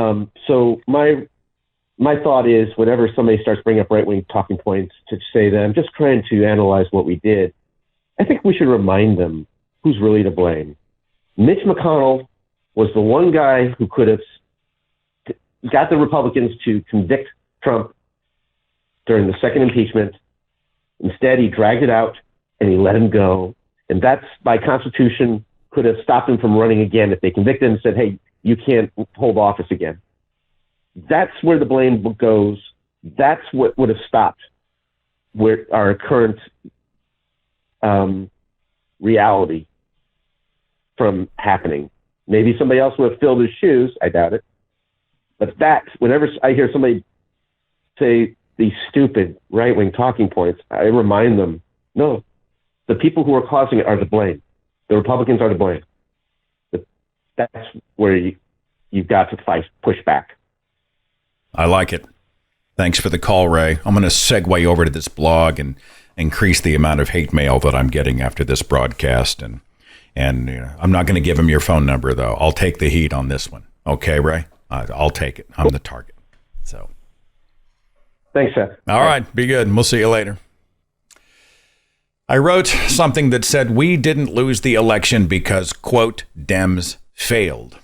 So my thought is, whenever somebody starts bringing up right-wing talking points to say that I'm just trying to analyze what we did, I think we should remind them who's really to blame. Mitch McConnell was the one guy who could have got the Republicans to convict Trump during the second impeachment. Instead, he dragged it out and he let him go. And that's, by Constitution, could have stopped him from running again if they convicted him and said, hey, you can't hold office again. That's where the blame goes. That's what would have stopped where our current reality from happening. Maybe somebody else would have filled his shoes. I doubt it. But whenever I hear somebody say these stupid right-wing talking points, I remind them, no, the people who are causing it are to blame. The Republicans are to blame. That's where you've got to push back. I like it. Thanks for the call, Ray. I'm going to segue over to this blog and increase the amount of hate mail that I'm getting after this broadcast. And I'm not going to give him your phone number, though. I'll take the heat on this one. Okay, Ray? I'll take it. I'm the target. So, thanks, Seth. All right. Be good. We'll see you later. I wrote something that said we didn't lose the election because, quote, Dems failed.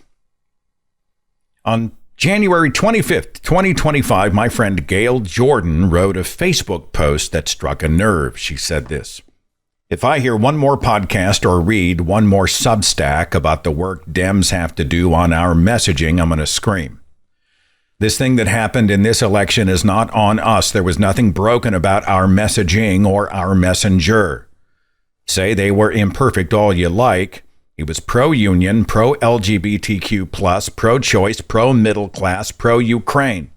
On January 25th, 2025, my friend Gail Jordan wrote a Facebook post that struck a nerve. She said this: "If I hear one more podcast or read one more Substack about the work Dems have to do on our messaging, I'm going to scream. This thing that happened in this election is not on us. There was nothing broken about our messaging or our messenger. Say they were imperfect all you like. He was pro-union, pro-LGBTQ+, pro-choice, pro-middle class, pro-Ukraine.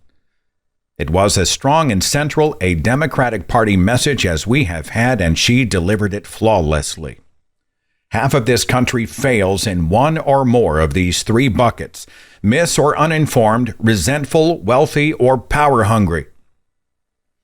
It was as strong and central a Democratic Party message as we have had, and she delivered it flawlessly. Half of this country fails in one or more of these three buckets: mis or uninformed, resentful, wealthy, or power-hungry.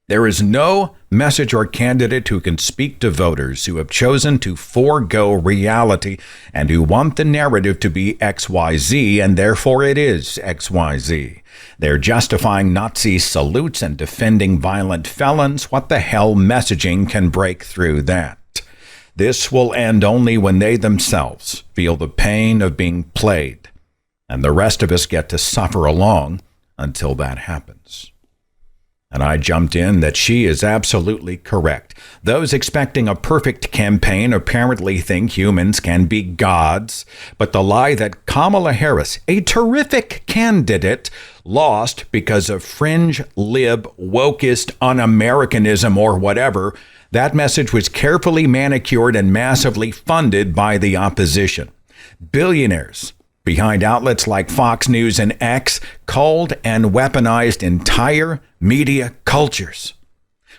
There is no message or candidate who can speak to voters who have chosen to forego reality and who want the narrative to be XYZ, and therefore it is XYZ. They're justifying Nazi salutes and defending violent felons. What the hell messaging can break through that? This will end only when they themselves feel the pain of being played, and the rest of us get to suffer along until that happens." And I jumped in that she is absolutely correct. Those expecting a perfect campaign apparently think humans can be gods, but the lie that Kamala Harris, a terrific candidate, lost because of fringe, lib, wokeist un-Americanism or whatever, that message was carefully manicured and massively funded by the opposition. Billionaires behind outlets like Fox News and X culled and weaponized entire media cultures.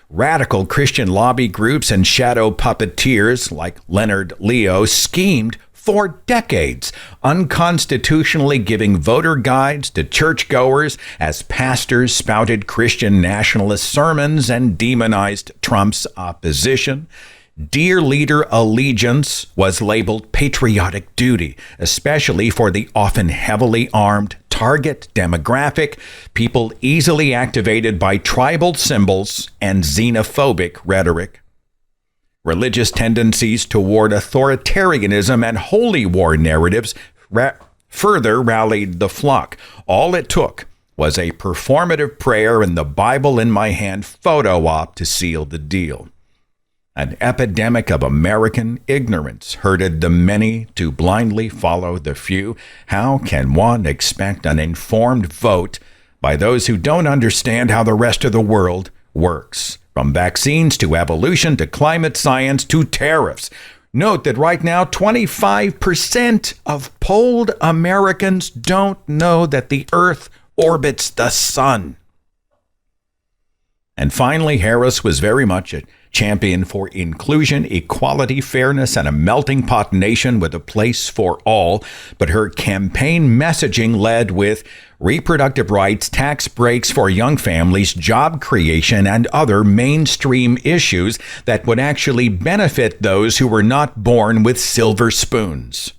Radical Christian lobby groups and shadow puppeteers like Leonard Leo schemed for decades, unconstitutionally giving voter guides to churchgoers as pastors spouted Christian nationalist sermons and demonized Trump's opposition. Dear leader allegiance was labeled patriotic duty, especially for the often heavily armed target demographic, people easily activated by tribal symbols and xenophobic rhetoric. Religious tendencies toward authoritarianism and holy war narratives further rallied the flock. All it took was a performative prayer and the Bible in my hand photo op to seal the deal. An epidemic of American ignorance herded the many to blindly follow the few. How can one expect an informed vote by those who don't understand how the rest of the world works? From vaccines to evolution to climate science to tariffs. Note that right now, 25% of polled Americans don't know that the Earth orbits the sun. And finally, Harris was very much a champion for inclusion, equality, fairness, and a melting pot nation with a place for all. But her campaign messaging led with reproductive rights, tax breaks for young families, job creation, and other mainstream issues that would actually benefit those who were not born with silver spoons.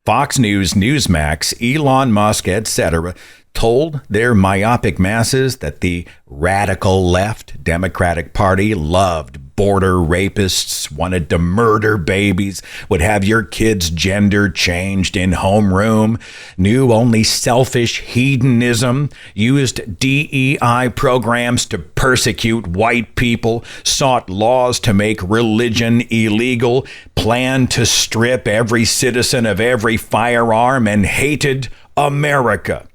Fox News, Newsmax, Elon Musk, etc., told their myopic masses that the radical left Democratic Party loved border rapists, wanted to murder babies, would have your kids' gender changed in homeroom, knew only selfish hedonism, used DEI programs to persecute white people, sought laws to make religion illegal, planned to strip every citizen of every firearm, and hated America.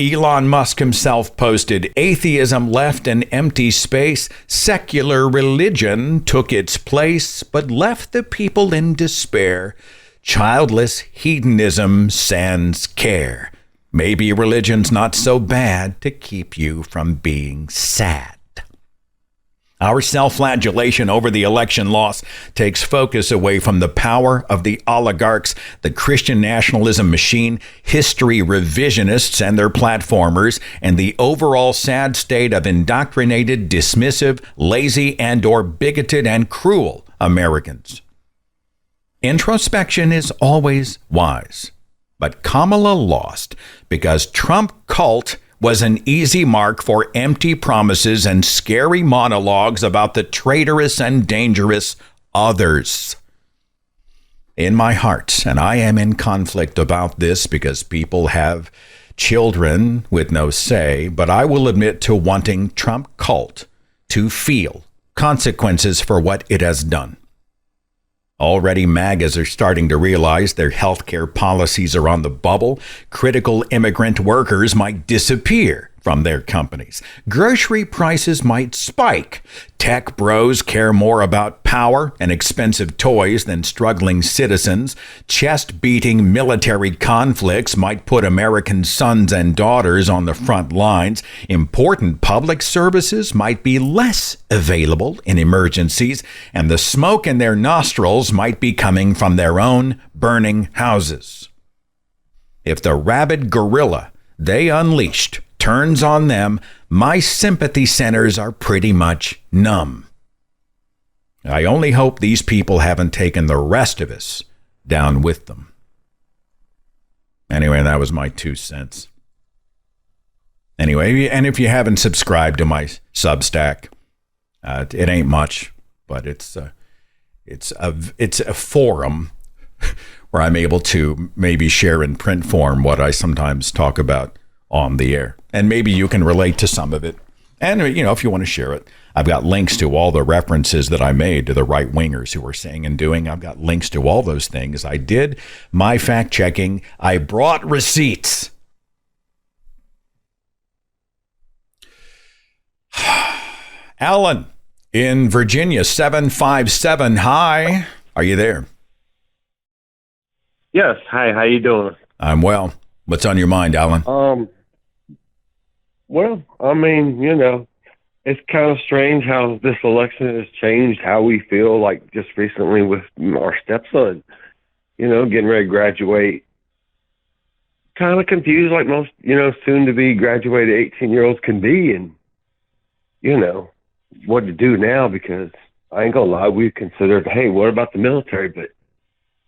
Elon Musk himself posted, "Atheism left an empty space. Secular religion took its place, but left the people in despair. Childless hedonism sans care. Maybe religion's not so bad to keep you from being sad." Our self-flagellation over the election loss takes focus away from the power of the oligarchs, the Christian nationalism machine, history revisionists and their platformers, and the overall sad state of indoctrinated, dismissive, lazy, and/or bigoted and cruel Americans. Introspection is always wise, but Kamala lost because Trump cult was an easy mark for empty promises and scary monologues about the traitorous and dangerous others. In my heart, and I am in conflict about this because people have children with no say, but I will admit to wanting Trump cult to feel consequences for what it has done. Already MAGAs are starting to realize their healthcare policies are on the bubble. Critical immigrant workers might disappear from their companies. Grocery prices might spike. Tech bros care more about power and expensive toys than struggling citizens. Chest-beating military conflicts might put American sons and daughters on the front lines. Important public services might be less available in emergencies, and the smoke in their nostrils might be coming from their own burning houses. If the rabid gorilla they unleashed turns on them, my sympathy centers are pretty much numb. I only hope these people haven't taken the rest of us down with them. Anyway, that was my 2 cents. Anyway, and if you haven't subscribed to my Substack, it ain't much, but it's a forum where I'm able to maybe share in print form what I sometimes talk about on the air. And maybe you can relate to some of it. And, if you want to share it, I've got links to all the references that I made to the right-wingers who are saying and doing. I've got links to all those things. I did my fact-checking. I brought receipts. Alan in Virginia, 757. Hi. Are you there? Yes. Hi. How you doing? I'm well. What's on your mind, Alan? Well, I mean, it's kind of strange how this election has changed how we feel, like just recently with our stepson, getting ready to graduate. Kind of confused like most, soon to be graduated 18-year-olds can be, and, what to do now, because I ain't gonna lie, we considered, hey, what about the military? But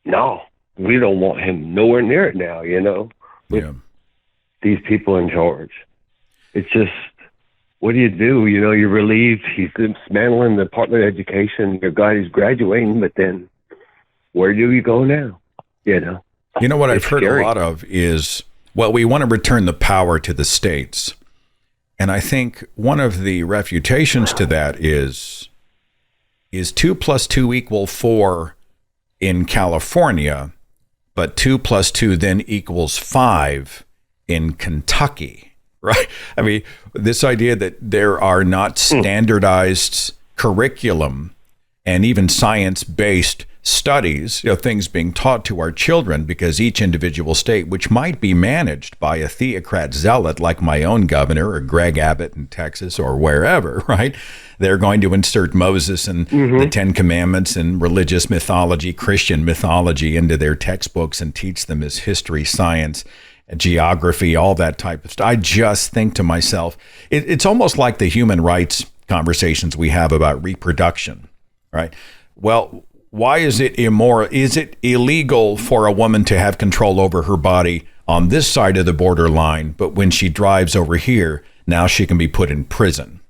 no, we don't want him nowhere near it now, with these people in charge. It's just, what do? You're relieved he's dismantling the Department of Education. Your guy is graduating, but then where do you go now? What I've heard scary. A lot of is, we want to return the power to the states. And I think one of the refutations to that is 2 + 2 = 4 in California, but 2 + 2 then equals 5 in Kentucky. Right. I mean, this idea that there are not standardized curriculum and even science-based studies, things being taught to our children because each individual state, which might be managed by a theocrat zealot like my own governor or Greg Abbott in Texas or wherever, right? They're going to insert Moses and the Ten Commandments and religious mythology, Christian mythology into their textbooks and teach them as history, science, geography, all that type of stuff. I just think to myself, it's almost like the human rights conversations we have about reproduction, right? Well, why is it immoral? Is it illegal for a woman to have control over her body on this side of the borderline, but when she drives over here, now she can be put in prison?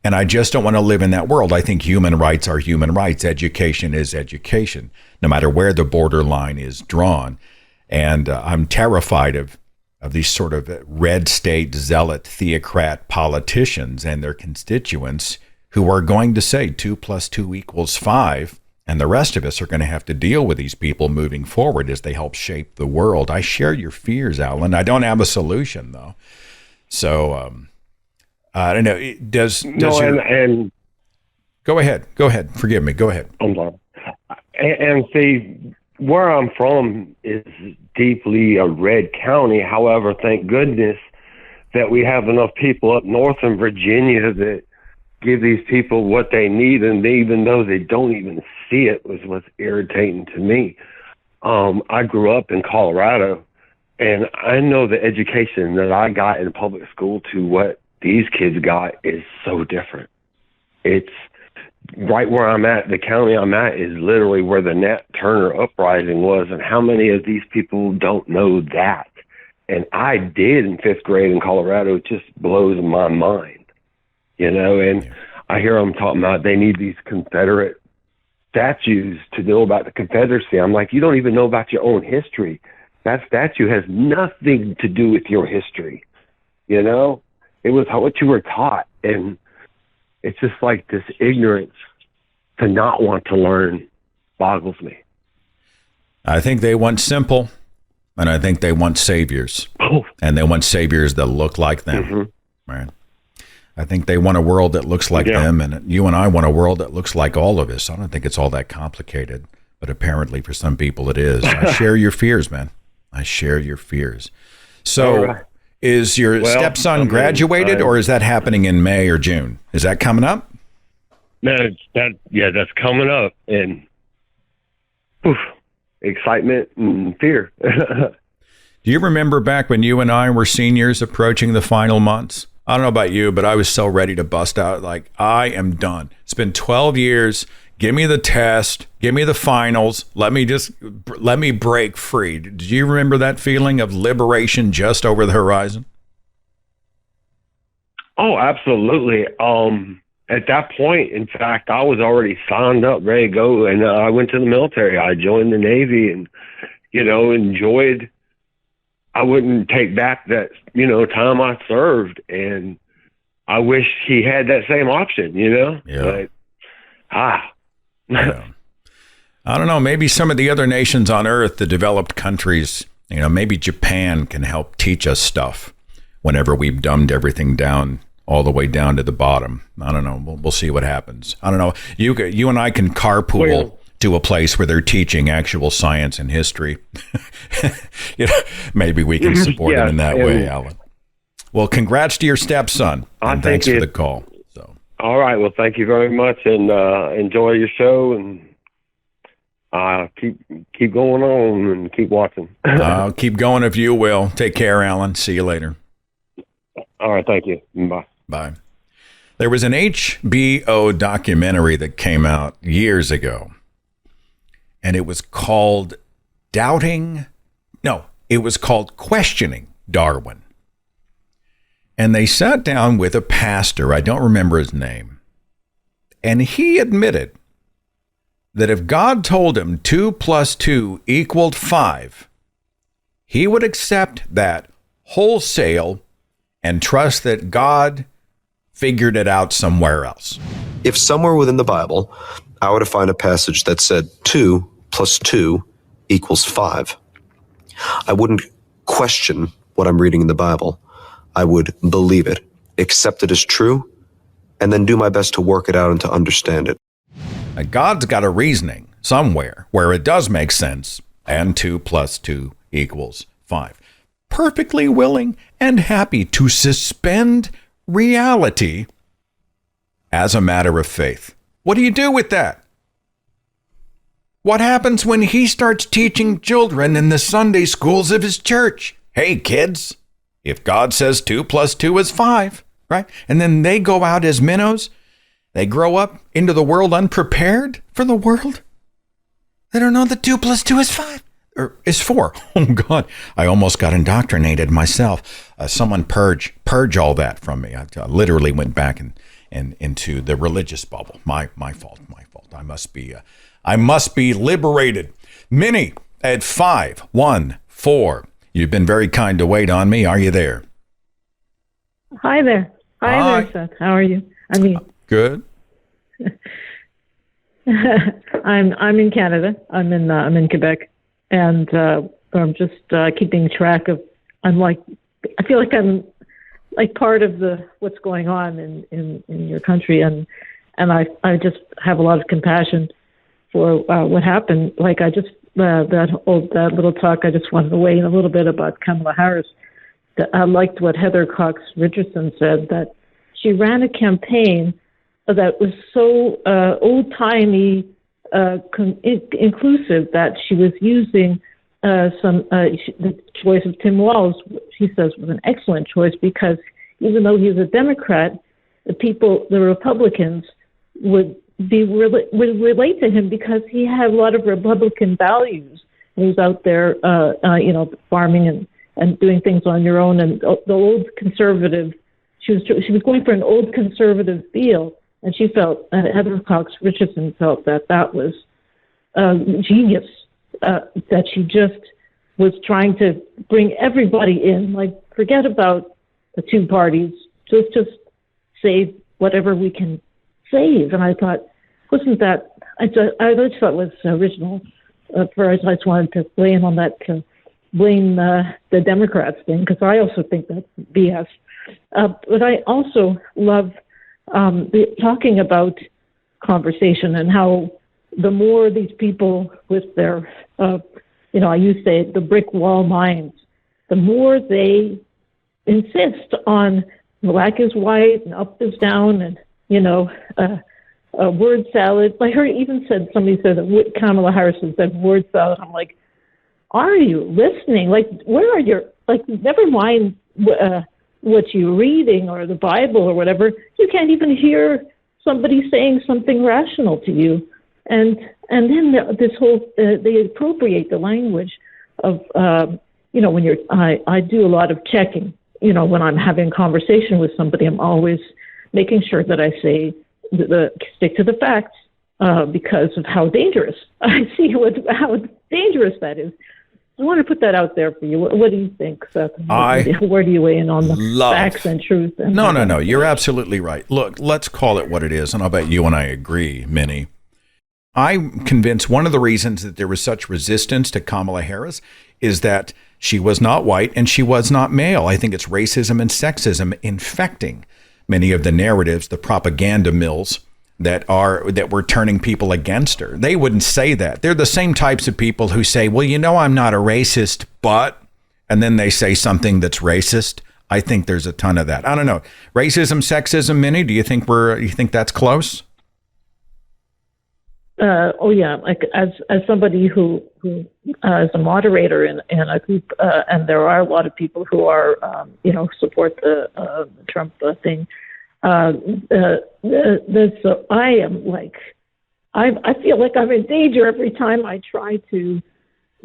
And I just don't want to live in that world. I think human rights are human rights. Education is education, no matter where the borderline is drawn. And I'm terrified of these sort of red state zealot theocrat politicians and their constituents who are going to say 2 + 2 = 5. And the rest of us are going to have to deal with these people moving forward as they help shape the world. I share your fears, Alan. I don't have a solution, though. So I don't know. Go ahead. Forgive me. Go ahead. I'm sorry. And see, where I'm from is deeply a red county. However, thank goodness that we have enough people up north in Virginia that give these people what they need, and even though they don't even see it, was what's irritating to me. I grew up in Colorado, and I know the education that I got in public school to what these kids got is so different. It's right where I'm at, the county I'm at is literally where the Nat Turner uprising was, and how many of these people don't know that? And I did in 5th grade in Colorado. It just blows my mind, and I hear them talking about they need these Confederate statues to know about the Confederacy. I'm like, you don't even know about your own history. That statue has nothing to do with your history. You know, it was what you were taught. And it's just like this ignorance to not want to learn boggles me. I think they want simple, and I think they want saviors. And they want saviors that look like them. Right? I think they want a world that looks like them, and you and I want a world that looks like all of us. I don't think it's all that complicated, but apparently for some people it is. I share your fears, man. I share your fears. So is your stepson graduated, or is that happening in May or June? Is that coming up? That's coming up, and excitement and fear. Do you remember back when you and I were seniors approaching the final months? I don't know about you, but I was so ready to bust out. Like, I am done. It's been 12 years. Give me the test. Give me the finals. Let me break free. Do you remember that feeling of liberation just over the horizon? Oh, absolutely. At that point, in fact, I was already signed up, ready to go, and I went to the military. I joined the Navy and, enjoyed. I wouldn't take back that, time I served, and I wish he had that same option, Yeah. Yeah. I don't know. Maybe some of the other nations on Earth, the developed countries, maybe Japan can help teach us stuff whenever we've dumbed everything down all the way down to the bottom. I don't know. We'll see what happens. I don't know. You and I can carpool to a place where they're teaching actual science and history. Maybe we can support him in that way, Alan. Well, congrats to your stepson, and thanks for the call. So, all right. Well, thank you very much, and enjoy your show, and keep going on and keep watching. I'll keep going if you will. Take care, Alan. See you later. All right. Thank you. Bye. Bye. There was an HBO documentary that came out years ago, and it was called Questioning Darwin. And they sat down with a pastor, I don't remember his name, and he admitted that if God told him 2 + 2 = 5, he would accept that wholesale and trust that God figured it out somewhere else. If somewhere within the Bible, I were to find a passage that said 2 + 2 = 5, I wouldn't question what I'm reading in the Bible. I would believe it, accept it as true, and then do my best to work it out and to understand it. Now, God's got a reasoning somewhere where it does make sense, and 2 + 2 = 5. Perfectly willing and happy to suspend reality as a matter of faith. What do you do with that? What happens when he starts teaching children in the Sunday schools of his church? Hey, kids, if God says 2 + 2 is 5, right? And then they go out as minnows. They grow up into the world unprepared for the world. They don't know that 2 + 2 is 5. Or is 4. Oh, God. I almost got indoctrinated myself. Someone purge all that from me. I literally went back and into the religious bubble. My fault. I must be liberated. Minnie at 514. You've been very kind to wait on me. Are you there? Hi there. Hi there, Seth. How are you? Good. I'm in Canada. I'm in Quebec. And I'm just keeping track of. I feel like I'm like part of what's going on in your country, and I just have a lot of compassion for what happened. Like I just that little talk. I just wanted to weigh in a little bit about Kamala Harris. I liked what Heather Cox Richardson said, that she ran a campaign that was so old-timey. Inclusive, that she was using the choice of Tim Walz, she says, was an excellent choice, because even though he's a Democrat, the Republicans would relate to him because he had a lot of Republican values. He was out there, farming and doing things on your own, and the old conservative. She was going for an old conservative feel. And she felt, Heather Cox Richardson felt that was genius, that she just was trying to bring everybody in, like forget about the two parties, just save whatever we can save. And I thought, wasn't that, I just thought it was original. First, I just wanted to weigh in on that, to blame the Democrats thing, because I also think that's BS. But I also love talking about conversation and how the more these people with their, I used to say the brick wall minds, the more they insist on black is white and up is down and, a word salad. I heard even somebody said that Kamala Harris said word salad. I'm like, are you listening? Like, where are your, like, never mind what you're reading or the Bible or whatever. You can't even hear somebody saying something rational to you. And then this whole, they appropriate the language of, when I do a lot of checking, when I'm having a conversation with somebody, I'm always making sure that I say, stick to the facts, because of how dangerous I see how dangerous that is. I want to put that out there for you. What do you think, Seth? Where do you weigh in on the facts and truth? No. You're absolutely right. Look, let's call it what it is, and I'll bet you and I agree, Minnie. I'm convinced one of the reasons that there was such resistance to Kamala Harris is that she was not white and she was not male. I think it's racism and sexism infecting many of the narratives, the propaganda mills that were turning people against her. They wouldn't say that. They're the same types of people who say, well, I'm not a racist, but, and then they say something that's racist. I think there's a ton of that. I don't know. Racism, sexism, Minnie, do you think that's close? Oh yeah, like as somebody who is a moderator in a group, and there are a lot of people who are support the Trump thing. I am like, I feel like I'm in danger every time I try to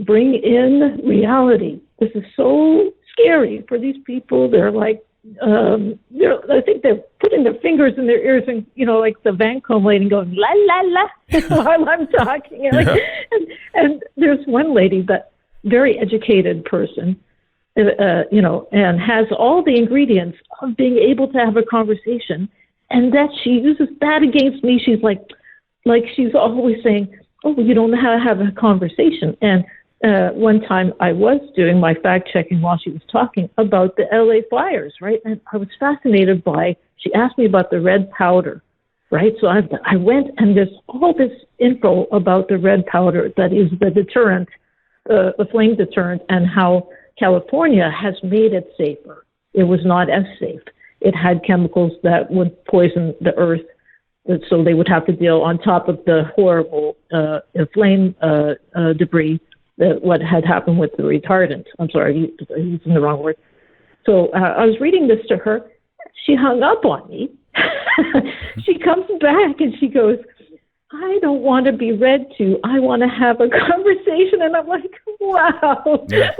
bring in reality. This is so scary for these people. They're like, I think they're putting their fingers in their ears and, like the Vancombe lady going, la, la, la, while I'm talking. And there's one lady, that very educated person, and has all the ingredients of being able to have a conversation, and that she uses that against me. She's like she's always saying, oh, you don't know how to have a conversation. And one time I was doing my fact checking while she was talking about the LA fires, right? And I was fascinated she asked me about the red powder, right? So I went, and there's all this info about the red powder that is the deterrent, the flame deterrent, and how California has made it safer. It was not as safe. It had chemicals that would poison the earth, so they would have to deal on top of the horrible flame debris. What had happened with the retardant. I'm sorry, I'm using the wrong word. So I was reading this to her. She hung up on me. She comes back and she goes, I don't want to be read to. I want to have a conversation. And I'm like, wow. Yeah.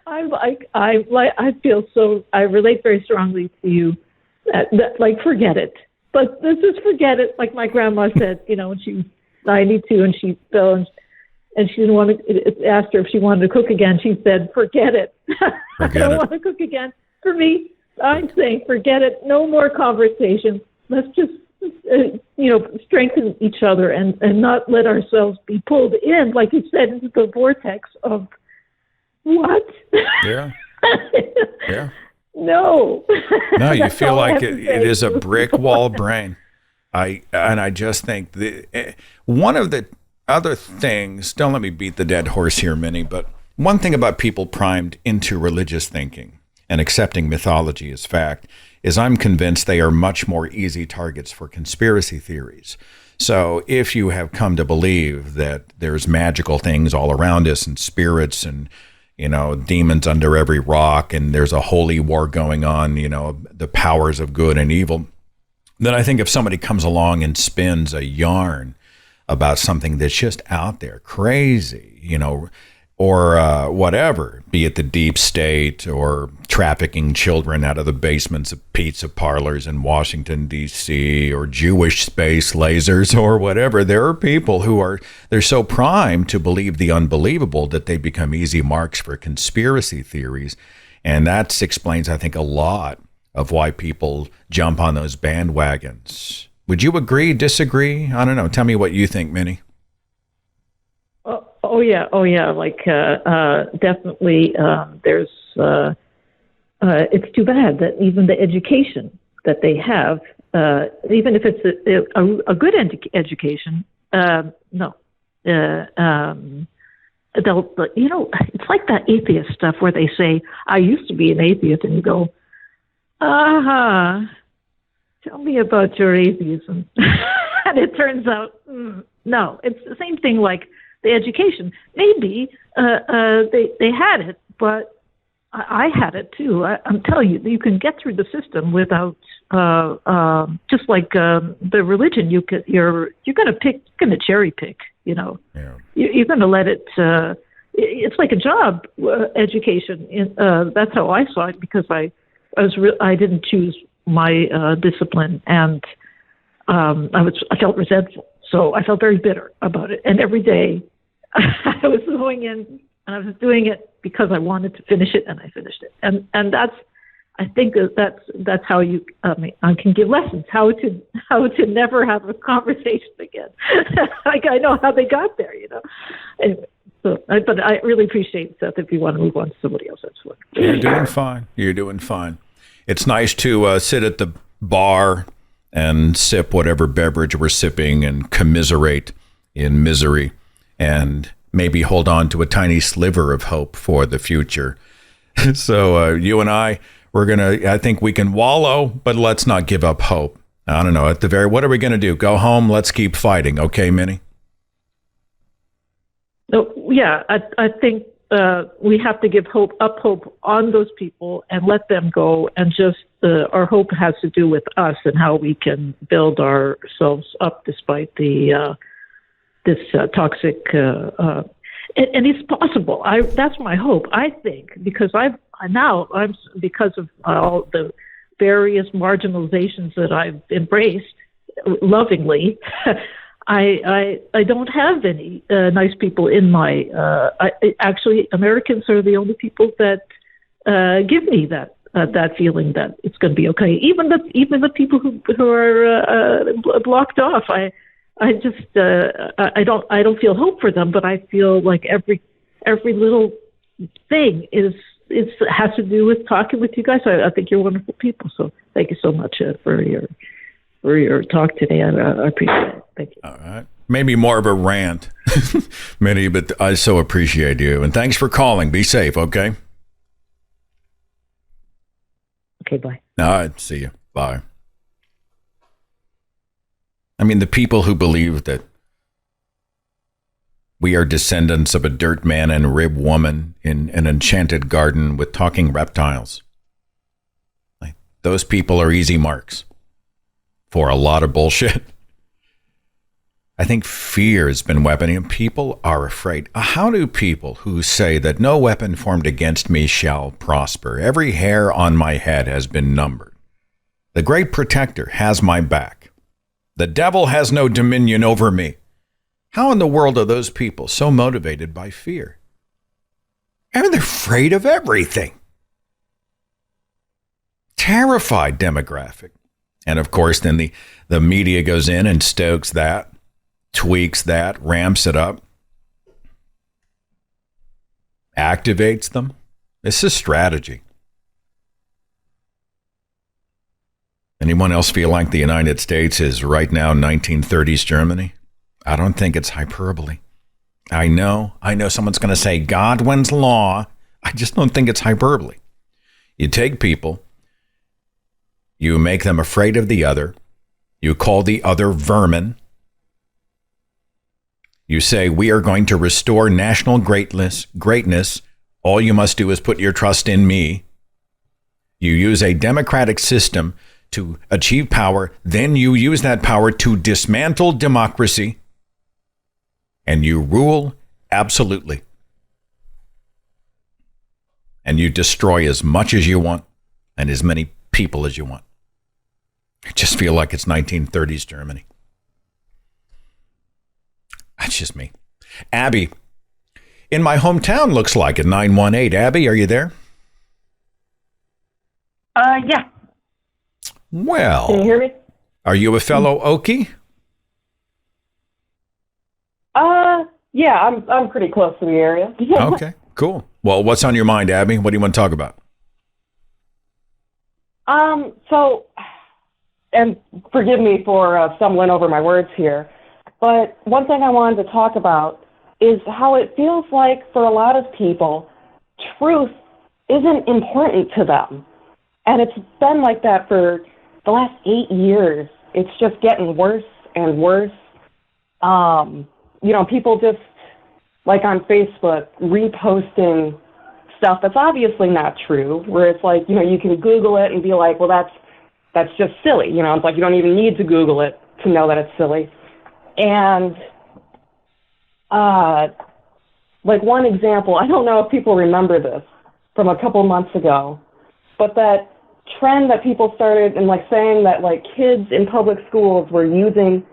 I feel so, I relate very strongly to you. Like, forget it. But let's just forget it. Like my grandma said, when she was 92 and she fell and she didn't want to, asked her if she wanted to cook again. She said, forget it. I don't want to cook again. For me, I'm saying, forget it. No more conversation. Let's just, strengthen each other and not let ourselves be pulled in, like you said, into the vortex of what? Yeah. Yeah. No. No, you feel like it is a brick wall brain. I just think one of the other things, don't let me beat the dead horse here, Minnie, but one thing about people primed into religious thinking and accepting mythology as fact is I'm convinced they are much more easy targets for conspiracy theories. So if you have come to believe that there's magical things all around us and spirits and, demons under every rock and there's a holy war going on, the powers of good and evil, then I think if somebody comes along and spins a yarn about something that's just out there, crazy, or whatever, be it the deep state or trafficking children out of the basements of pizza parlors in Washington, D.C., or Jewish space lasers or whatever. There are people they're so primed to believe the unbelievable that they become easy marks for conspiracy theories. And that explains, I think, a lot of why people jump on those bandwagons. Would you agree, disagree? I don't know. Tell me what you think, Minnie. Oh yeah. Like definitely. There's. It's too bad that even the education that they have, even if it's a good education, no. They'll, it's like that atheist stuff where they say, "I used to be an atheist," and you go, tell me about your atheism. And it turns out, no, it's the same thing like the education. Maybe they had it, but I had it too. I'm telling you, you can get through the system without, just like the religion. You're going to cherry pick. Yeah. You're going to let it. It's like a job education. That's how I saw it, because I didn't choose my discipline, and I felt resentful. So I felt very bitter about it. And every day I was going in and I was doing it because I wanted to finish it, and I finished it. And that's, I think that's how you, I can give lessons, how to never have a conversation again. Like, I know how they got there, Anyway, but I really appreciate, Seth, if you want to move on to somebody else, that's fine. You're doing fine. It's nice to sit at the bar and sip whatever beverage we're sipping and commiserate in misery and maybe hold on to a tiny sliver of hope for the future. So you and I think we can wallow, but let's not give up hope. I don't know. What are we going to do? Go home? Let's keep fighting. Okay, Minnie? No, yeah, I think we have to give hope on those people and let them go. And just our hope has to do with us and how we can build ourselves up despite this toxic. And it's possible. That's my hope. I think, because I'm because of all the various marginalizations that I've embraced lovingly. I don't have any nice people in my. Actually, Americans are the only people that give me that feeling that it's going to be okay. Even the people who are blocked off. I don't feel hope for them, but I feel like every little thing has to do with talking with you guys. I think you're wonderful people. So thank you so much for your talk today. I appreciate it. Thank you. All right. Maybe more of a rant, Minnie, but I so appreciate you. And thanks for calling. Be safe, okay? Okay, bye. All right. See you. Bye. I mean, the people who believe that we are descendants of a dirt man and rib woman in an enchanted garden with talking reptiles. Those people are easy marks for a lot of bullshit. I think fear has been weaponing. People are afraid. How do people who say that no weapon formed against me shall prosper, every hair on my head has been numbered, the great protector has my back, the devil has no dominion over me. How in the world are those people so motivated by fear? I mean, they're afraid of everything. Terrified demographic. And of course, then the media goes in and stokes that, tweaks that, ramps it up, activates them. This is strategy. Anyone else feel like the United States is right now 1930s Germany? I don't think it's hyperbole. I know someone's going to say Godwin's law. I just don't think it's hyperbole. You take people, you make them afraid of the other, you call the other vermin, you say we are going to restore national greatness. All you must do is put your trust in me. You use a democratic system to achieve power, then you use that power to dismantle democracy, and you rule absolutely. and you destroy as much as you want and as many people as you want. I just feel like it's 1930s Germany. That's just me. Abby, in my hometown, looks like at 918. Abby, are you there? Yeah. Well, Can you hear me? Are you a fellow Okie? Yeah, I'm pretty close to the area. Okay, cool. Well, what's on your mind, Abby? What do you want to talk about? So, and forgive me for stumbling over my words here, but one thing I wanted to talk about is how it feels like for a lot of people, truth isn't important to them. And it's been like that for the last 8 years. It's just getting worse and worse. People just, like on Facebook, reposting stuff that's obviously not true, where it's like, you can Google it and be like, well, that's just silly. It's like you don't even need to Google it to know that it's silly. And, like one example, I don't know if people remember this from a couple months ago, but that trend that people started and like saying that like kids in public schools were using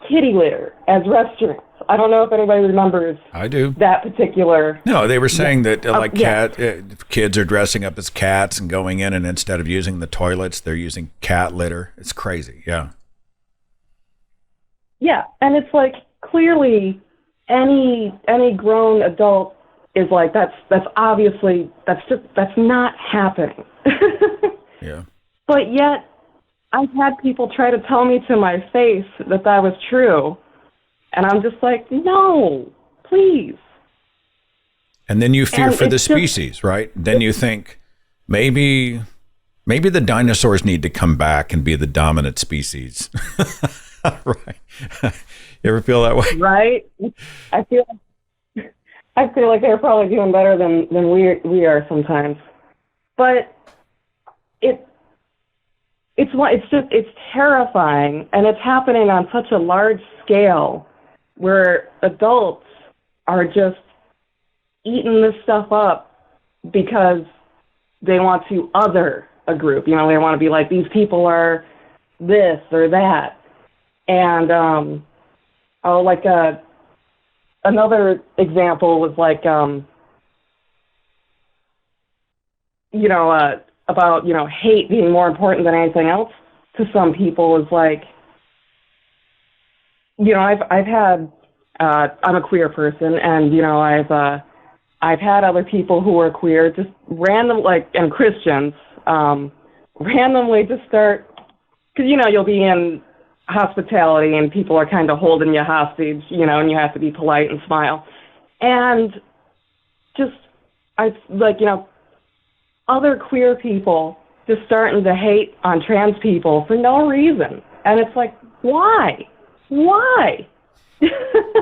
kitty litter as restrooms. I don't know if anybody remembers. I do. That particular. No, they were saying that kids are dressing up as cats and going in, and instead of using the toilets, they're using cat litter. It's crazy. Yeah. Yeah, and it's like clearly any grown adult is like that's obviously that's not happening. Yeah. But yet, I've had people try to tell me to my face that was true. And I'm just like, no, please. And then you fear for the species, right? Then you think maybe the dinosaurs need to come back and be the dominant species. Right. You ever feel that way? Right. I feel like they're probably doing better than we are sometimes. But it's terrifying, and it's happening on such a large scale where adults are just eating this stuff up because they want to other a group. They want to be like, these people are this or that. And another example was like about hate being more important than anything else to some people is like, I've had I'm a queer person, and I've had other people who are queer just and Christians randomly just start, because you'll be in hospitality and people are kind of holding you hostage, and you have to be polite and smile, and just other queer people just starting to hate on trans people for no reason. And it's like, why?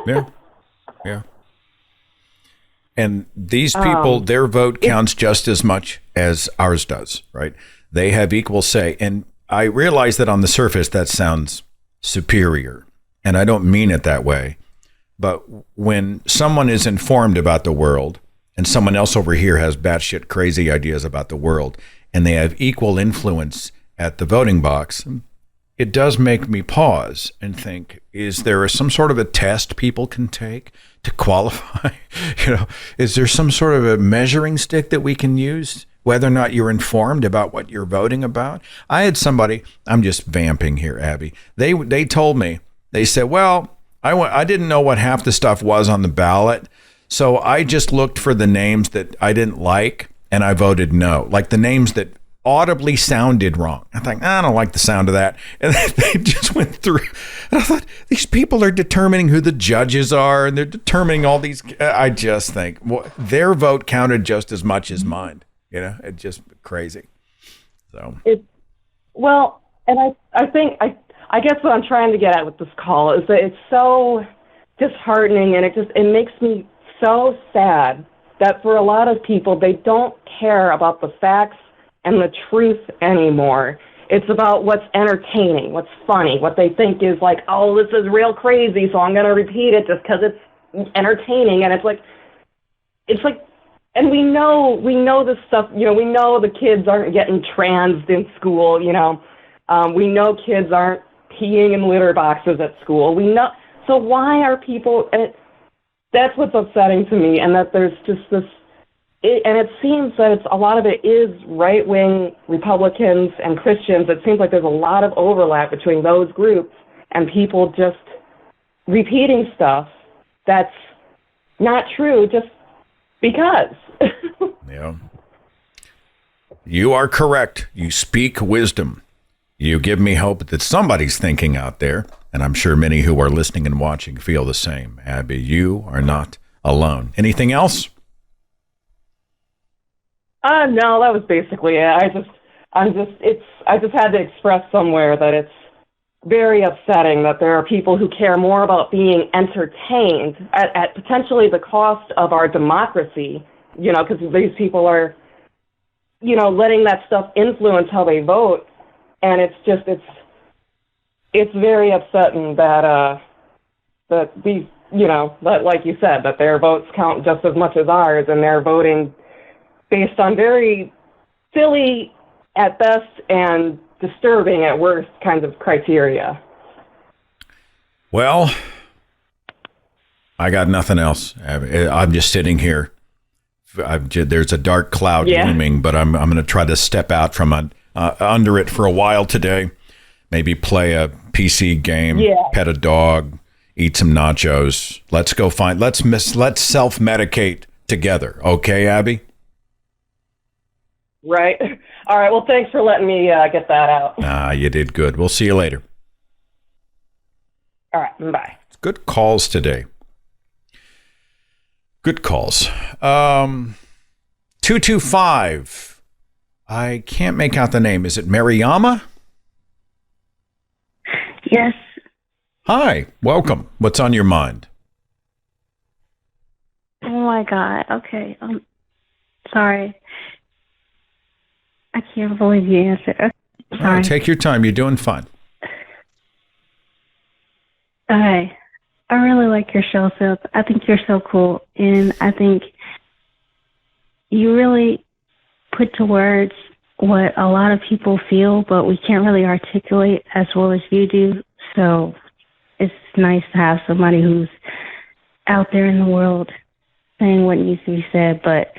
Yeah. And these people, their vote counts just as much as ours does, right? They have equal say. And I realize that on the surface, that sounds superior. And I don't mean it that way. But when someone is informed about the world, and someone else over here has batshit crazy ideas about the world, and they have equal influence at the voting box, it does make me pause and think, is there some sort of a test people can take to qualify? Is there some sort of a measuring stick that we can use, whether or not you're informed about what you're voting about? I had somebody, I'm just vamping here, Abby. They told me, they said, well, I didn't know what half the stuff was on the ballot, so I just looked for the names that I didn't like, and I voted no. Like the names that audibly sounded wrong. I thought, I don't like the sound of that. And they just went through. And I thought, these people are determining who the judges are, and they're determining all these. I just think their vote counted just as much as mine. It's just crazy. So and I think I guess what I'm trying to get at with this call is that it's so disheartening, and it makes me so sad that for a lot of people, they don't care about the facts and the truth anymore. It's about what's entertaining, what's funny, what they think is like, oh, this is real crazy, so I'm going to repeat it just because it's entertaining. And it's like and we know this stuff. You know, we know the kids aren't getting transed in school. You know, we know kids aren't peeing in litter boxes at school. We know. So why are people? And that's what's upsetting to me, and that there's just this. And it seems that a lot of it is right-wing Republicans and Christians. It seems like there's a lot of overlap between those groups and people just repeating stuff that's not true just because. Yeah. You are correct. You speak wisdom. You give me hope that somebody's thinking out there, and I'm sure many who are listening and watching feel the same. Abby, you are not alone. Anything else? No, that was basically it. I just had to express somewhere that it's very upsetting that there are people who care more about being entertained at potentially the cost of our democracy, you know, because these people are, you know, letting that stuff influence how they vote. And it's very upsetting that these, you know, that, like you said, that their votes count just as much as ours, and they're voting based on very silly at best and disturbing at worst kinds of criteria. Well, I got nothing else. I'm just sitting here. There's a dark cloud looming, but I'm going to try to step out from under it for a while today. Maybe play a PC game, pet a dog, eat some nachos. Let's self-medicate together. Okay, Abby? Right. All right. Well, thanks for letting me get that out. You did good. We'll see you later. All right. Bye. Good calls today. Good calls. 225. I can't make out the name. Is it Mariama? Yes. Hi. Welcome. What's on your mind? Oh my God. Okay. Sorry. I can't believe you answered. Sorry. Take your time. You're doing fine. Okay. I really like your show, Phil. I think you're so cool. And I think you really put to words what a lot of people feel, but we can't really articulate as well as you do. So it's nice to have somebody who's out there in the world saying what needs to be said. But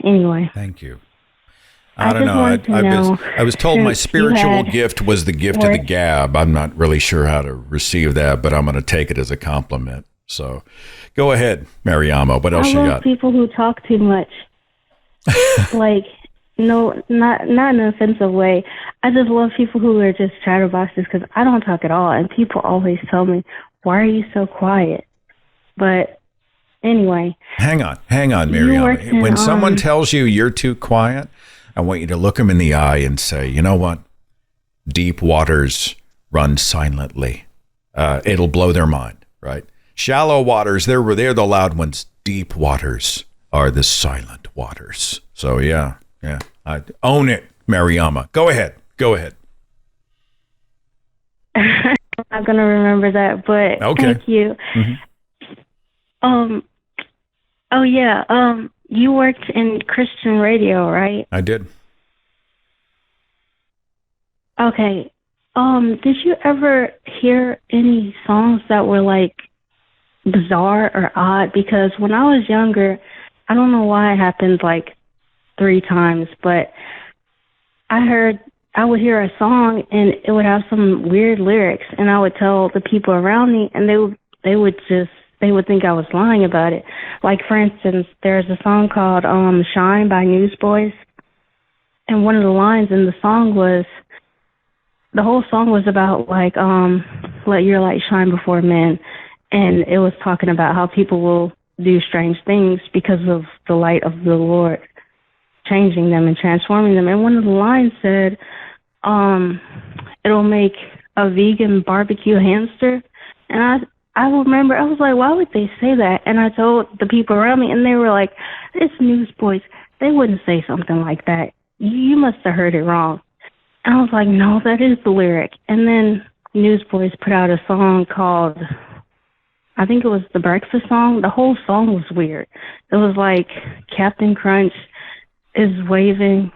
anyway. Thank you. I don't know. I was told my spiritual gift was the gift of the gab. I'm not really sure how to receive that, but I'm going to take it as a compliment. So go ahead, Mariama. What else you got? I love people who talk too much. Like, no, not in an offensive way. I just love people who are just chatterboxes because I don't talk at all. And people always tell me, why are you so quiet? But anyway. Hang on, Mariama. When someone tells you you're too quiet, I want you to look them in the eye and say, you know what? Deep waters run silently. It'll blow their mind, right? Shallow waters, they're the loud ones. Deep waters are the silent waters. So, yeah. I own it, Mariama. Go ahead. I'm not going to remember that, but okay. Thank you. Mm-hmm. Oh, yeah. You worked in Christian radio, right? I did. Okay. Did you ever hear any songs that were like bizarre or odd? Because when I was younger, I don't know why it happened like 3 times, but I would hear a song and it would have some weird lyrics, and I would tell the people around me, and they would think I was lying about it. Like, for instance, there's a song called Shine by Newsboys. And one of the lines in the whole song was about, like, let your light shine before men. And it was talking about how people will do strange things because of the light of the Lord changing them and transforming them. And one of the lines said, it'll make a vegan barbecue hamster. And I remember, I was like, why would they say that? And I told the people around me, and they were like, it's Newsboys. They wouldn't say something like that. You must have heard it wrong. And I was like, no, that is the lyric. And then Newsboys put out a song called I think it was the breakfast song. The whole song was weird. It was like Captain Crunch is waving.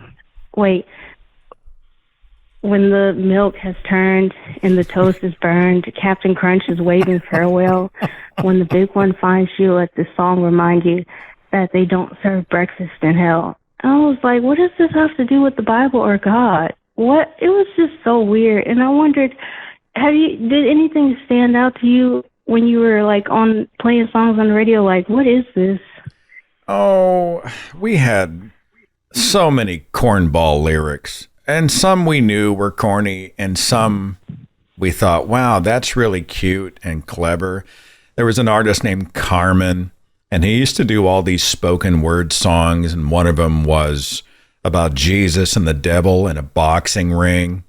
Wait. When the milk has turned and the toast is burned, Captain Crunch is waving farewell. When the big one finds you, let the song remind you that they don't serve breakfast in hell. And I was like, what does this have to do with the Bible or God? What? It was just so weird. And I wondered, did anything stand out to you when you were like on playing songs on the radio? Like, what is this? Oh, we had so many cornball lyrics. And some we knew were corny, and some we thought, wow, that's really cute and clever. There was an artist named Carmen, and he used to do all these spoken word songs, and one of them was about Jesus and the devil in a boxing ring.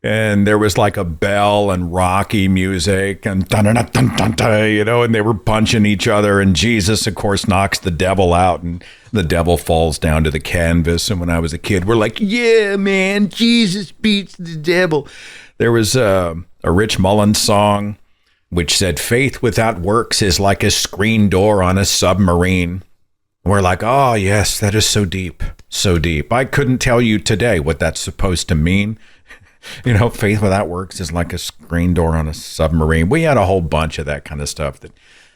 And there was like a bell and Rocky music and dun-dun-dun-dun-dun, you know, and they were punching each other. And Jesus, of course, knocks the devil out and the devil falls down to the canvas. And when I was a kid, we're like, yeah, man, Jesus beats the devil. There was a Rich Mullins song which said, faith without works is like a screen door on a submarine. We're like, oh, yes, that is so deep, so deep. I couldn't tell you today what that's supposed to mean. You know, faith without works is like a screen door on a submarine. We had a whole bunch of that kind of stuff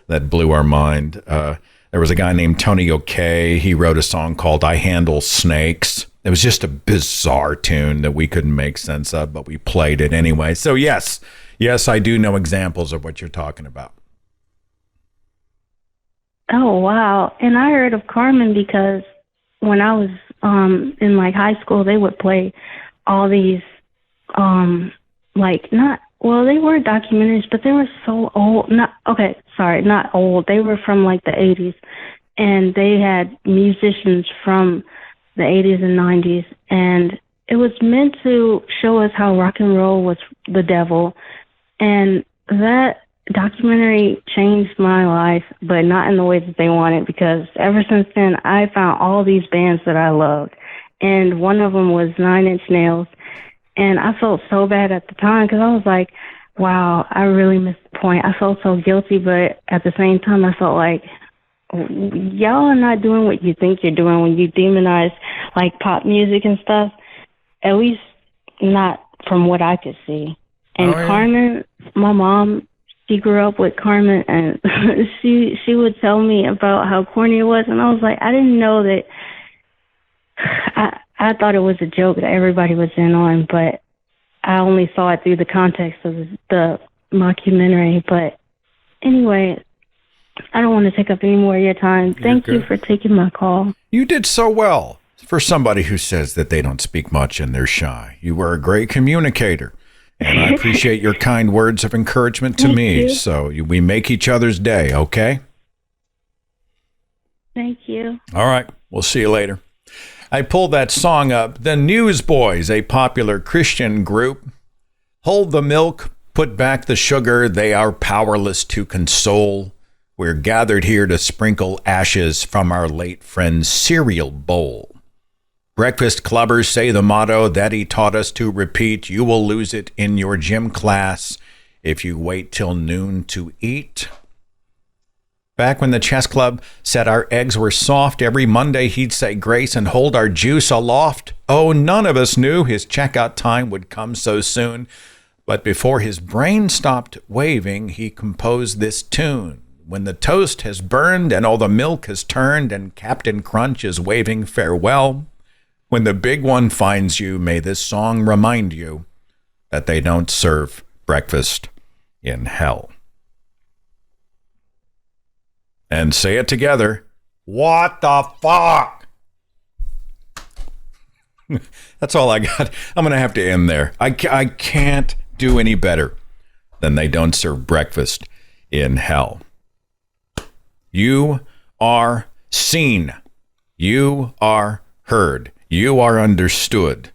that blew our mind. There was a guy named Tony O'Kay. He wrote a song called I Handle Snakes. It was just a bizarre tune that we couldn't make sense of, but we played it anyway. So yes, I do know examples of what you're talking about. Oh, wow. And I heard of Carmen because when I was in like high school, they would play all these they were documentaries, but they were so old. Not old. They were from like the 80s, and they had musicians from the 80s and 90s, and it was meant to show us how rock and roll was the devil. And that documentary changed my life, but not in the way that they wanted, because ever since then, I found all these bands that I loved, and one of them was 9 Inch Nails. And I felt so bad at the time because I was like, wow, I really missed the point. I felt so guilty, but at the same time, I felt like y'all are not doing what you think you're doing when you demonize like pop music and stuff, at least not from what I could see. And Carmen, my mom, she grew up with Carmen, and she would tell me about how corny it was. And I was like, I didn't know that. I thought it was a joke that everybody was in on, but I only saw it through the context of the mockumentary. But anyway, I don't want to take up any more of your time. Thank you for taking my call. You did so well for somebody who says that they don't speak much and they're shy. You were a great communicator, and I appreciate your kind words of encouragement to me. You. So we make each other's day, okay? Thank you. All right. We'll see you later. I pulled that song up. The Newsboys, a popular Christian group. Hold the milk, put back the sugar. They are powerless to console. We're gathered here to sprinkle ashes from our late friend's cereal bowl. Breakfast clubbers say the motto that he taught us to repeat. You will lose it in your gym class if you wait till noon to eat. Back when the chess club said our eggs were soft, every Monday he'd say grace and hold our juice aloft. Oh, none of us knew his checkout time would come so soon. But before his brain stopped waving, he composed this tune. When the toast has burned and all the milk has turned and Captain Crunch is waving farewell, when the big one finds you, may this song remind you that they don't serve breakfast in hell. And say it together. What the fuck? That's all I got. I'm going to have to end there. I can't do any better than they don't serve breakfast in hell. You are seen. You are heard. You are understood.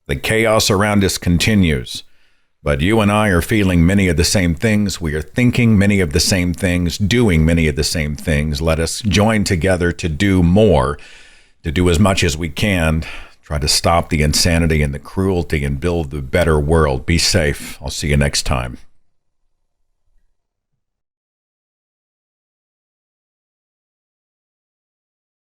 The chaos around us continues. But you and I are feeling many of the same things. We are thinking many of the same things, doing many of the same things. Let us join together to do more, to do as much as we can, try to stop the insanity and the cruelty and build the better world. Be safe. I'll see you next time.